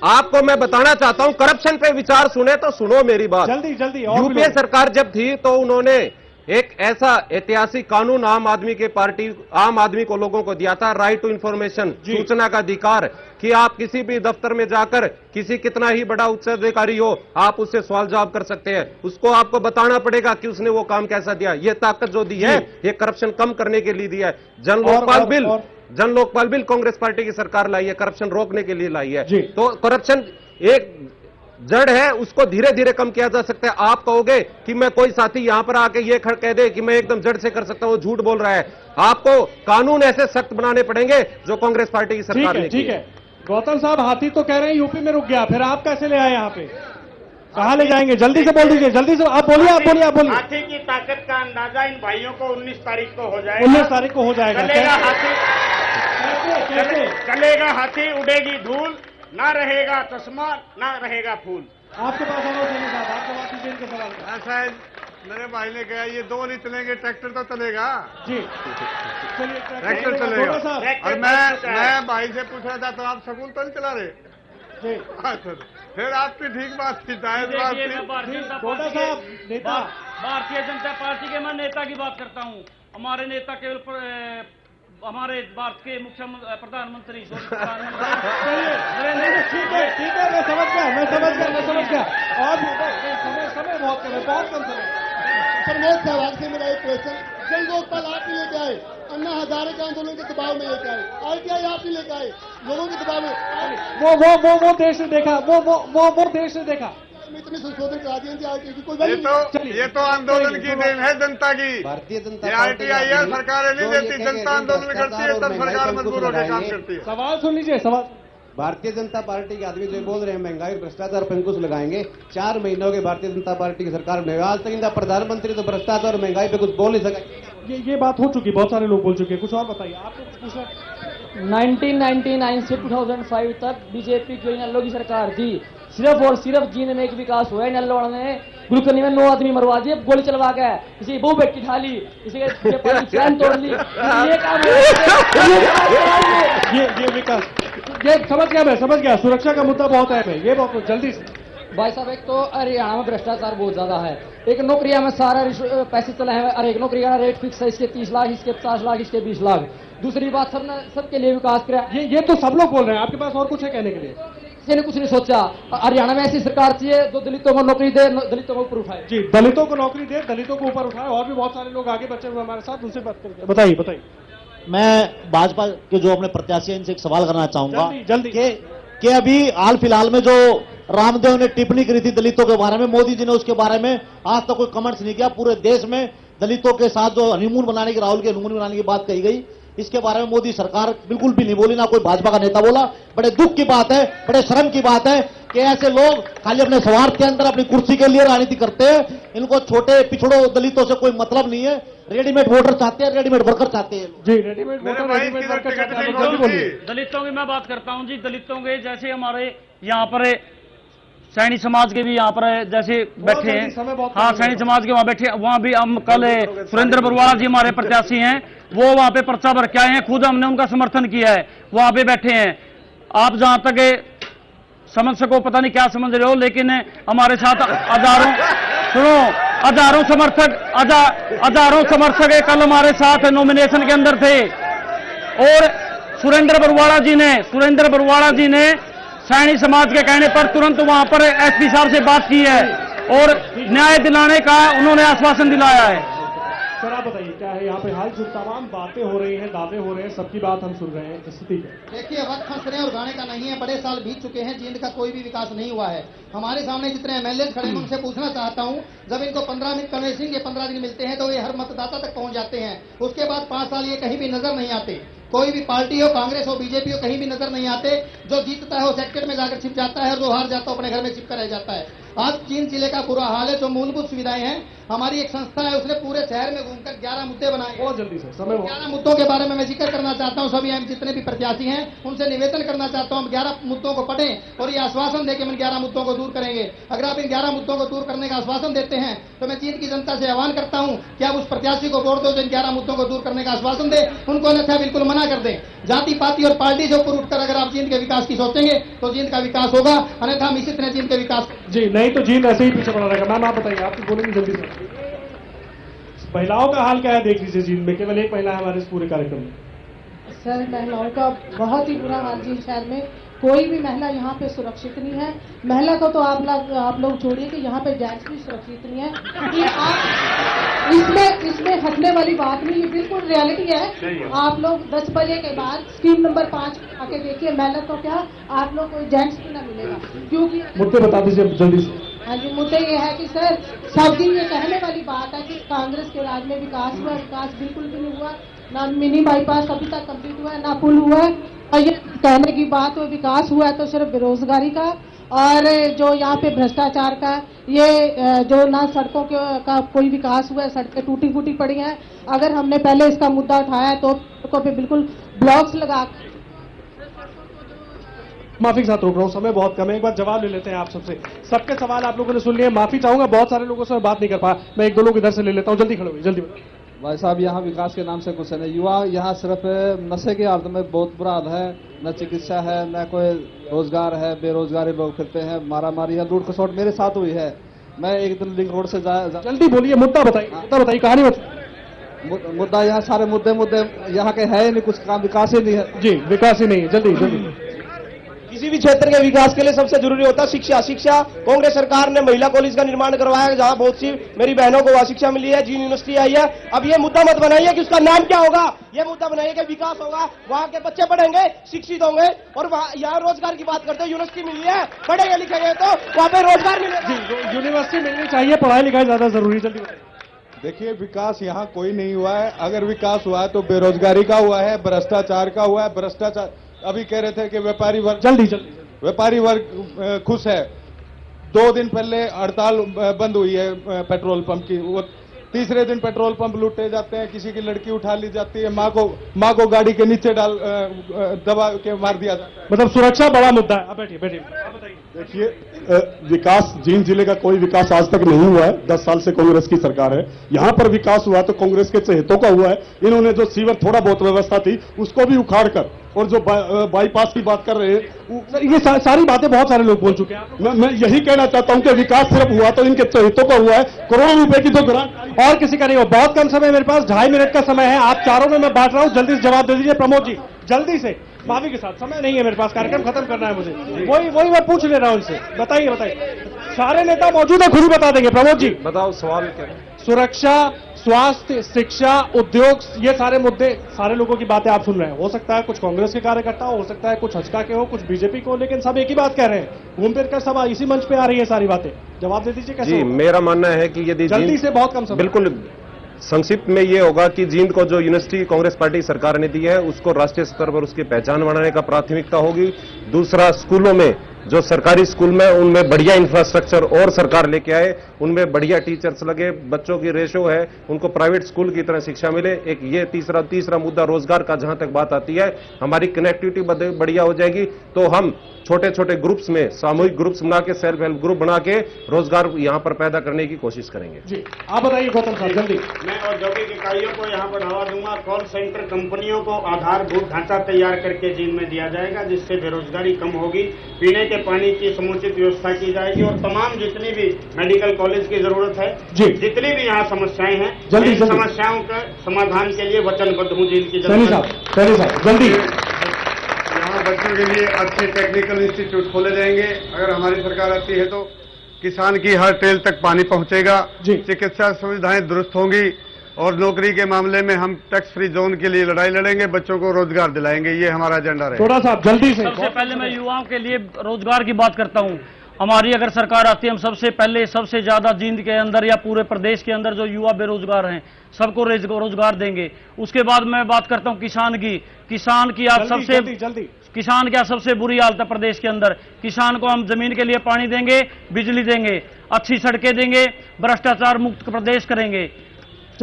आपको मैं बताना चाहता हूं, करप्शन पे विचार सुने तो सुनो मेरी बात। जल्दी जल्दी। और यूपीए सरकार जब थी तो उन्होंने एक ऐसा ऐतिहासिक कानून आम आदमी को लोगों को दिया था, राइट टू इंफॉर्मेशन, सूचना का अधिकार, कि आप किसी भी दफ्तर में जाकर किसी कितना ही बड़ा उच्च अधिकारी हो, आप उससे सवाल जवाब कर सकते हैं। उसको आपको बताना पड़ेगा कि उसने वो काम कैसा दिया। ये ताकत जो दी है, ये करप्शन कम करने के लिए दिया है। जन लोकपाल बिल कांग्रेस पार्टी की सरकार लाई है, करप्शन रोकने के लिए लाई है। तो करप्शन एक जड़ है, उसको धीरे धीरे कम किया जा सकता है। आप कहोगे कि मैं कोई साथी यहां पर आके ये कह दे कि मैं एकदम जड़ से कर सकता हूं, झूठ बोल रहा है। आपको कानून ऐसे सख्त बनाने पड़ेंगे जो कांग्रेस पार्टी की सरकार ने। ठीक है गौतम साहब, हाथी तो कह रहे हैं यूपी में रुक गया, फिर आप कैसे ले आए यहाँ पे? कहाँ ले जाएंगे? जल्दी से बोल दीजिए, जल्दी से आप बोलिए, आप बोलिए। हाथी की ताकत का अंदाजा इन भाइयों को 19 तारीख को हो जाएगा। 19 तारीख को हो जाएगा। चलेगा हाथी, चलेगा हाथी, उड़ेगी धूल, ना रहेगा चश्मा, ना रहेगा फूल। आपके पास साहब, आपके पास इनके सवाल का। ऐसा है, मेरे भाई ने कहा ये दो नहीं चलेंगे, ट्रैक्टर तो चलेगा जी। चलिए ट्रैक्टर चलेगा। और मैं भाई से पूछ रहा था, तो आप स्कूल तो नहीं चला रहे? जी। अच्छा, फिर आपकी ठीक बात थी, जायज बात थी। भारतीय जनता पार्टी के मैं नेता की बात करता हूँ। हमारे नेता केवल हमारे भारत के प्रधानमंत्री ठीक है, मैं समझ गया। और समय बहुत कम समय। प्रमोद सहवाग से मेरा एक क्वेश्चन, जन लोकपाल आप ही लेके आए, अन्ना हजारे के आंदोलन के दबाव में लेके आए, आरटीआई आप ही लेके आए, लोगों के दबाव में। वो देश ने देखा, वो देश ने देखा। इतने संशोधन करा दिए कि आरटीआई की कोई ये तो आंदोलन की देन है जनता की। भारतीय जनता आरटीआई है, सरकारें नहीं देती, जनता आंदोलन करती है, तब सरकार मजबूर होकर काम करती है। सवाल सुन लीजिए, सवाल। भारतीय जनता पार्टी के आदमी जो बोल रहे हैं महंगाई और भ्रष्टाचार पर अंकुश लगाएंगे, 4 महीनों के भारतीय जनता पार्टी की सरकार में आज तक इनका प्रधानमंत्री तो भ्रष्टाचार और महंगाई पे कुछ बोल नहीं सका। ये बात हो चुकी, बहुत सारे लोग बोल चुके हैं। कुछ और बताइए, आपको कुछ पूछना। 1999 से 2005 तक बीजेपी की नल्लो की सरकार थी। सिर्फ और सिर्फ जींद में एक विकास हुआ है। नल्लोड़ ने गुलकर्णी में 9 आदमी मरवा दिए गोली चलवा के, किसी बहु बेटी खा ली, किसी के चैन तोड़ ली। ये काम ये विकास, ये समझ गया। सुरक्षा का मुद्दा बहुत है, ये बहुत जल्दी से। भाई साहब, एक तो हरियाणा में भ्रष्टाचार बहुत ज्यादा है। एक नौकरियां में सारा पैसे चले हैं, और एक नौकरी का रेट फिक्स है, इसके 30 लाख, इसके 50 लाख, इसके 20 लाख। दूसरी बात, सबके लिए विकास किया। ये तो सब लोग बोल रहे हैं, आपके पास और कुछ है कहने के लिए? किसी ने कुछ नहीं सोचा। हरियाणा में ऐसी सरकार चाहिए जो दलितों को नौकरी दे, दलितों को ऊपर उठाए। जी, दलितों को नौकरी दे, दलितों को ऊपर उठाए। और भी बहुत सारे लोग आगे बचे हुए हमारे साथ, उनसे बात करते हैं। बताइए। मैं भाजपा के जो अपने प्रत्याशी हैं इनसे एक सवाल करना चाहूंगा जल्दी। कि अभी हाल फिलहाल में जो रामदेव ने टिप्पणी करी थी दलितों के बारे में, मोदी जी ने उसके बारे में आज तक कोई कमेंट्स नहीं किया। पूरे देश में दलितों के साथ जो हनीमून बनाने की, राहुल के हनीमून बनाने की बात कही गई, इसके बारे में मोदी सरकार बिल्कुल भी नहीं बोली, ना कोई भाजपा का नेता बोला। बड़े दुख की बात है, बड़े शर्म की बात है कि ऐसे लोग खाली अपने स्वार्थ के अंदर अपनी कुर्सी के लिए राजनीति करते हैं। इनको छोटे पिछड़ों दलितों से कोई मतलब नहीं है। रेडीमेड वोटर चाहते हैं, रेडीमेड वर्कर चाहते हैं। जी, रेडीमेड वोटर, रेडीमेड वर्कर चाहते हैं। दलितों की मैं बात करता हूं जी। दलितों के जैसे हमारे यहाँ पर सैनी समाज के भी यहाँ पर जैसे बैठे हैं। हाँ, सैनी समाज के वहाँ बैठे, वहाँ भी हम कल सुरेंद्र बरवाड़ा जी हमारे प्रत्याशी हैं, वो वहाँ पे पर्चा भर के आए हैं। खुद हमने उनका समर्थन किया है, वहाँ पे बैठे हैं। आप जहाँ तक समझ सको, पता नहीं क्या समझ रहे हो, लेकिन हमारे साथ हजारों समर्थक कल हमारे साथ नॉमिनेशन के अंदर थे। और सुरेंद्र बरवाड़ा जी ने सैनी समाज के कहने पर तुरंत वहां पर एसपी साहब से बात की है और न्याय दिलाने का उन्होंने आश्वासन दिलाया है। सर, आप बताइए क्या है यहाँ पे हाल? जो तमाम बातें हो रही हैं, दावे हो रहे हैं, सबकी बात हम सुन रहे हैं, स्थिति है। देखिए, वक्त फंसने और गाने का नहीं है। बड़े साल बीत चुके हैं, जींद का कोई भी विकास नहीं हुआ है। हमारे सामने जितने एमएलए खड़े हैं, उनसे पूछना चाहता हूं, जब इनको 15 मिनट कन्वेंसिंग के 15 दिन मिलते हैं तो ये हर मतदाता तक पहुंच जाते हैं। उसके बाद 5 साल ये कहीं भी नजर नहीं आते। कोई भी पार्टी हो, कांग्रेस हो, बीजेपी हो, कहीं भी नजर नहीं आते। जो जीतता है वो सेक्टर में जाकर छिप जाता है, और जो हार जाता है अपने घर में छिपकर रह जाता है। आज जींद जिले का बुरा हाल है। जो मूलभूत सुविधाएं हैं, हमारी एक संस्था है, उसने पूरे शहर में घूमकर 11 मुद्दे बनाए। बहुत जल्दी से समय 11 मुद्दों के बारे में मैं जिक्र करना चाहता हूं। सभी हम जितने भी प्रत्याशी हैं उनसे निवेदन करना चाहता हूं, हम 11 मुद्दों को पढ़ें और ये आश्वासन दें कि हम इन 11 मुद्दों को दूर करेंगे। अगर आप इन 11 मुद्दों को दूर करने का आश्वासन देते हैं तो मैं जींद की जनता से आह्वान करता हूं कि आप उस प्रत्याशी को वोट दो जो इन 11 मुद्दों को दूर करने का आश्वासन दे, उनको अन्यथा बिल्कुल मना कर दें। जाति पाति और पार्टी से ऊपर उठकर अगर आप जींद के विकास की सोचेंगे तो जींद का विकास होगा, अन्यथा हम इसी तरह जींद के विकास जी नहीं तो जींद ऐसे ही पीछे पड़ा रहेगा। मैम आप बताइए, आप बोलेंगे जल्दी से। महिलाओं का हाल क्या है देख लीजिए, जींद में केवल एक महिला है हमारे इस पूरे कार्यक्रम में। सर महिलाओं का बहुत ही बुरा हाल जींद शहर में, कोई भी महिला यहाँ पे सुरक्षित नहीं है। महिला को तो आप लोग छोड़िए कि यहाँ पे जेंट्स भी सुरक्षित नहीं है। कि आप इसमें हटने वाली बात नहीं, ये बिल्कुल रियलिटी है। आप लोग 10 बजे के बाद स्कीम नंबर 5 आके देखिए, महिला तो क्या आप लोग कोई जेंट्स भी ना मिलेगा, क्योंकि मुद्दे बता दीजिए जल्दी से। हाँ जी, मुद्दे ये है कि सर सब दिन ये कहने वाली बात है कि कांग्रेस के राज में विकास हुआ, विकास बिल्कुल भी नहीं हुआ। ना मिनी बाईपास अभी तक कंप्लीट हुआ है, ना पुल हुआ है। और ये कहने की बात हो विकास हुआ है तो सिर्फ बेरोजगारी का और जो यहाँ पे भ्रष्टाचार का, ये जो ना सड़कों का कोई विकास हुआ है, सड़कें टूटी फूटी पड़ी हैं। अगर हमने पहले इसका मुद्दा उठाया है तो सड़कों पे बिल्कुल ब्लॉक्स लगा। माफी के साथ रोक रहा हूँ, समय बहुत कम है। एक बार जवाब ले लेते हैं आप सबसे। सबके सवाल आप लोगों ने सुन लिए, माफी चाहूंगा, बहुत सारे लोगों से बात नहीं कर पाया। मैं 1-2 लोग इधर से ले लेता हूँ, जल्दी खड़े हुए, जल्दी। भाई साहब, यहाँ विकास के नाम से कुछ नहीं। युवा यहाँ सिर्फ नशे की हालत में बहुत बुरा हाल है, न चिकित्सा है, न कोई रोजगार है, बेरोजगारी लोग फिरते हैं, मारा मारी है, लूट खसोट मेरे साथ हुई है। मैं एक दिन लिंक रोड से जल्दी बोलिए, मुद्दा बताइए, कहानी बताइए। मुद्दा यहाँ सारे मुद्दे यहाँ के है ही नहीं, कुछ काम विकास ही नहीं है। जी विकास ही नहीं है, जल्दी। किसी भी क्षेत्र के विकास के लिए सबसे जरूरी होता है शिक्षा। कांग्रेस सरकार ने महिला कॉलेज का निर्माण करवाया है, जहां बहुत सी मेरी बहनों को वहां शिक्षा मिली है, जींद यूनिवर्सिटी आई है। अब ये मुद्दा मत बनाइए कि उसका नाम क्या होगा, ये मुद्दा बनाइए कि विकास होगा, वहां के बच्चे पढ़ेंगे, शिक्षित होंगे। और यहाँ रोजगार की बात करते हैं, यूनिवर्सिटी मिली है, पढ़ेंगे लिखेंगे तो वहां पे रोजगार मिलेगा। यूनिवर्सिटी मिलनी चाहिए, पढ़ाई लिखाई ज्यादा जरूरी। जल्दी देखिए, विकास यहाँ कोई नहीं हुआ है। अगर विकास हुआ है तो बेरोजगारी का हुआ है, भ्रष्टाचार का हुआ है। भ्रष्टाचार अभी कह रहे थे कि व्यापारी वर्ग व्यापारी वर्ग खुश है। 2 दिन पहले हड़ताल बंद हुई है पेट्रोल पंप की, वो तीसरे दिन पेट्रोल पंप लूटे जाते हैं, किसी की लड़की उठा ली जाती है, माँ को गाड़ी के नीचे डाल दबा के मार दिया जाता है। मतलब सुरक्षा बड़ा मुद्दा है। बैठिए। देखिए, विकास जींद जिले का कोई विकास आज तक नहीं हुआ है। 10 साल से कांग्रेस की सरकार है। यहाँ पर विकास हुआ तो कांग्रेस के चहेतों का हुआ है। इन्होंने जो सीवर थोड़ा बहुत व्यवस्था थी उसको भी उखाड़ कर, और जो बाईपास की बात कर रहे हैं, ये सारी बातें बहुत सारे लोग बोल चुके हैं। मैं यही कहना चाहता हूं कि विकास सिर्फ हुआ तो इनके चहेतों का हुआ है। करोड़ों रुपए की जो ग्रांट और किसी का नहीं हुआ। बहुत कम समय मेरे पास, 2.5 मिनट का समय है। आप चारों में मैं बांट रहा हूं, जल्दी से जवाब दे दीजिए। प्रमोद जी जल्दी से, माफी के साथ, समय नहीं है मेरे पास, कार्यक्रम खत्म करना है मुझे। वही मैं पूछ ले रहा हूं इनसे। बताइए। सारे नेता मौजूद है, खुद ही बता देंगे। प्रमोद जी बताओ, सवाल क्या है? सुरक्षा, स्वास्थ्य, शिक्षा, उद्योग, ये सारे मुद्दे, सारे लोगों की बातें आप सुन रहे हैं। हो सकता है कुछ कांग्रेस के कार्यकर्ता हो सकता है कुछ हजका के हो, कुछ बीजेपी को, लेकिन सब एक ही बात कह रहे हैं। घूम फिर कर सब इसी मंच पे आ रही है सारी बातें। जवाब दे दीजिए कैसे। जी मेरा मानना है कि यदि जल्दी से, बहुत कम समय। बिल्कुल संक्षिप्त में ये होगा कि जींद को जो यूनिवर्सिटी कांग्रेस पार्टी सरकार ने दी है उसको राष्ट्रीय स्तर पर उसकी पहचान बनाने का प्राथमिकता होगी। दूसरा, स्कूलों में जो सरकारी स्कूल में उनमें बढ़िया इंफ्रास्ट्रक्चर और सरकार लेके आए, उनमें बढ़िया टीचर्स लगे, बच्चों की रेशो है, उनको प्राइवेट स्कूल की तरह शिक्षा मिले। एक ये तीसरा मुद्दा रोजगार का जहां तक बात आती है, हमारी कनेक्टिविटी बढ़िया हो जाएगी तो हम छोटे छोटे ग्रुप्स में, सामूहिक ग्रुप्स बना के, सेल्फ हेल्प ग्रुप बना के रोजगार यहां पर पैदा करने की कोशिश करेंगे। जी आप बताइए गौतम साहब, जल्दी। मैं औद्योगिक इकाइयों को यहाँ बढ़ावा दूंगा। कॉल सेंटर कंपनियों को आधारभूत ढांचा तैयार करके जींद में दिया जाएगा, जिससे बेरोजगारी कम होगी। पीने के पानी की समुचित व्यवस्था की जाएगी और तमाम जितनी भी मेडिकल कॉलेज की जरूरत है, जितनी भी यहाँ समस्याएं हैं, इन समस्याओं के समाधान के लिए वचनबद्ध हूँ जींद की जनता। जल्दी। यहाँ बच्चों के लिए अच्छे टेक्निकल इंस्टीट्यूट खोले जाएंगे। अगर हमारी सरकार आती है तो किसान की हर टेल तक पानी पहुंचेगा, चिकित्सा सुविधाएं दुरुस्त होंगी और नौकरी के मामले में हम टैक्स फ्री जोन के लिए लड़ाई लड़ेंगे, बच्चों को रोजगार दिलाएंगे। ये हमारा एजेंडा रहेगा। थोड़ा सा जल्दी से। सबसे पहले मैं युवाओं के लिए रोजगार की बात करता हूँ। हमारी अगर सरकार आती है, हम सबसे पहले सबसे ज्यादा जींद के अंदर या पूरे प्रदेश के अंदर जो युवा बेरोजगार हैं सबको रोजगार देंगे। उसके बाद मैं बात करता हूं किसान की। किसान की आज सबसे जल्दी किसान की आज सबसे बुरी हालत है प्रदेश के अंदर। किसान को हम जमीन के लिए पानी देंगे, बिजली देंगे, अच्छी सड़कें देंगे, भ्रष्टाचार मुक्त प्रदेश करेंगे,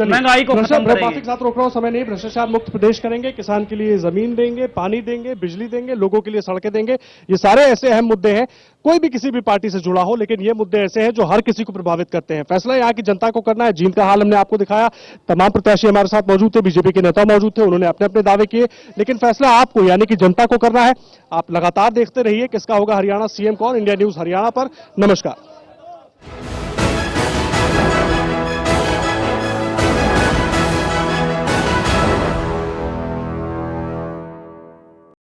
महंगाई को खत्म करेंगे। के साथ रोक रहा हूं, समय नहीं। भ्रष्टाचार मुक्त प्रदेश करेंगे, किसान के लिए जमीन देंगे, पानी देंगे, बिजली देंगे, लोगों के लिए सड़कें देंगे। ये सारे ऐसे अहम मुद्दे हैं, कोई भी किसी भी पार्टी से जुड़ा हो, लेकिन ये मुद्दे ऐसे हैं जो हर किसी को प्रभावित करते हैं। फैसला यहाँ की जनता को करना है। जींद का हाल हमने आपको दिखाया, तमाम प्रत्याशी हमारे साथ मौजूद थे, बीजेपी के नेता मौजूद थे, उन्होंने अपने अपने दावे किए, लेकिन फैसला आपको यानी कि जनता को करना है। आप लगातार देखते रहिए किसका होगा हरियाणा सीएम कौन। इंडिया न्यूज हरियाणा पर नमस्कार।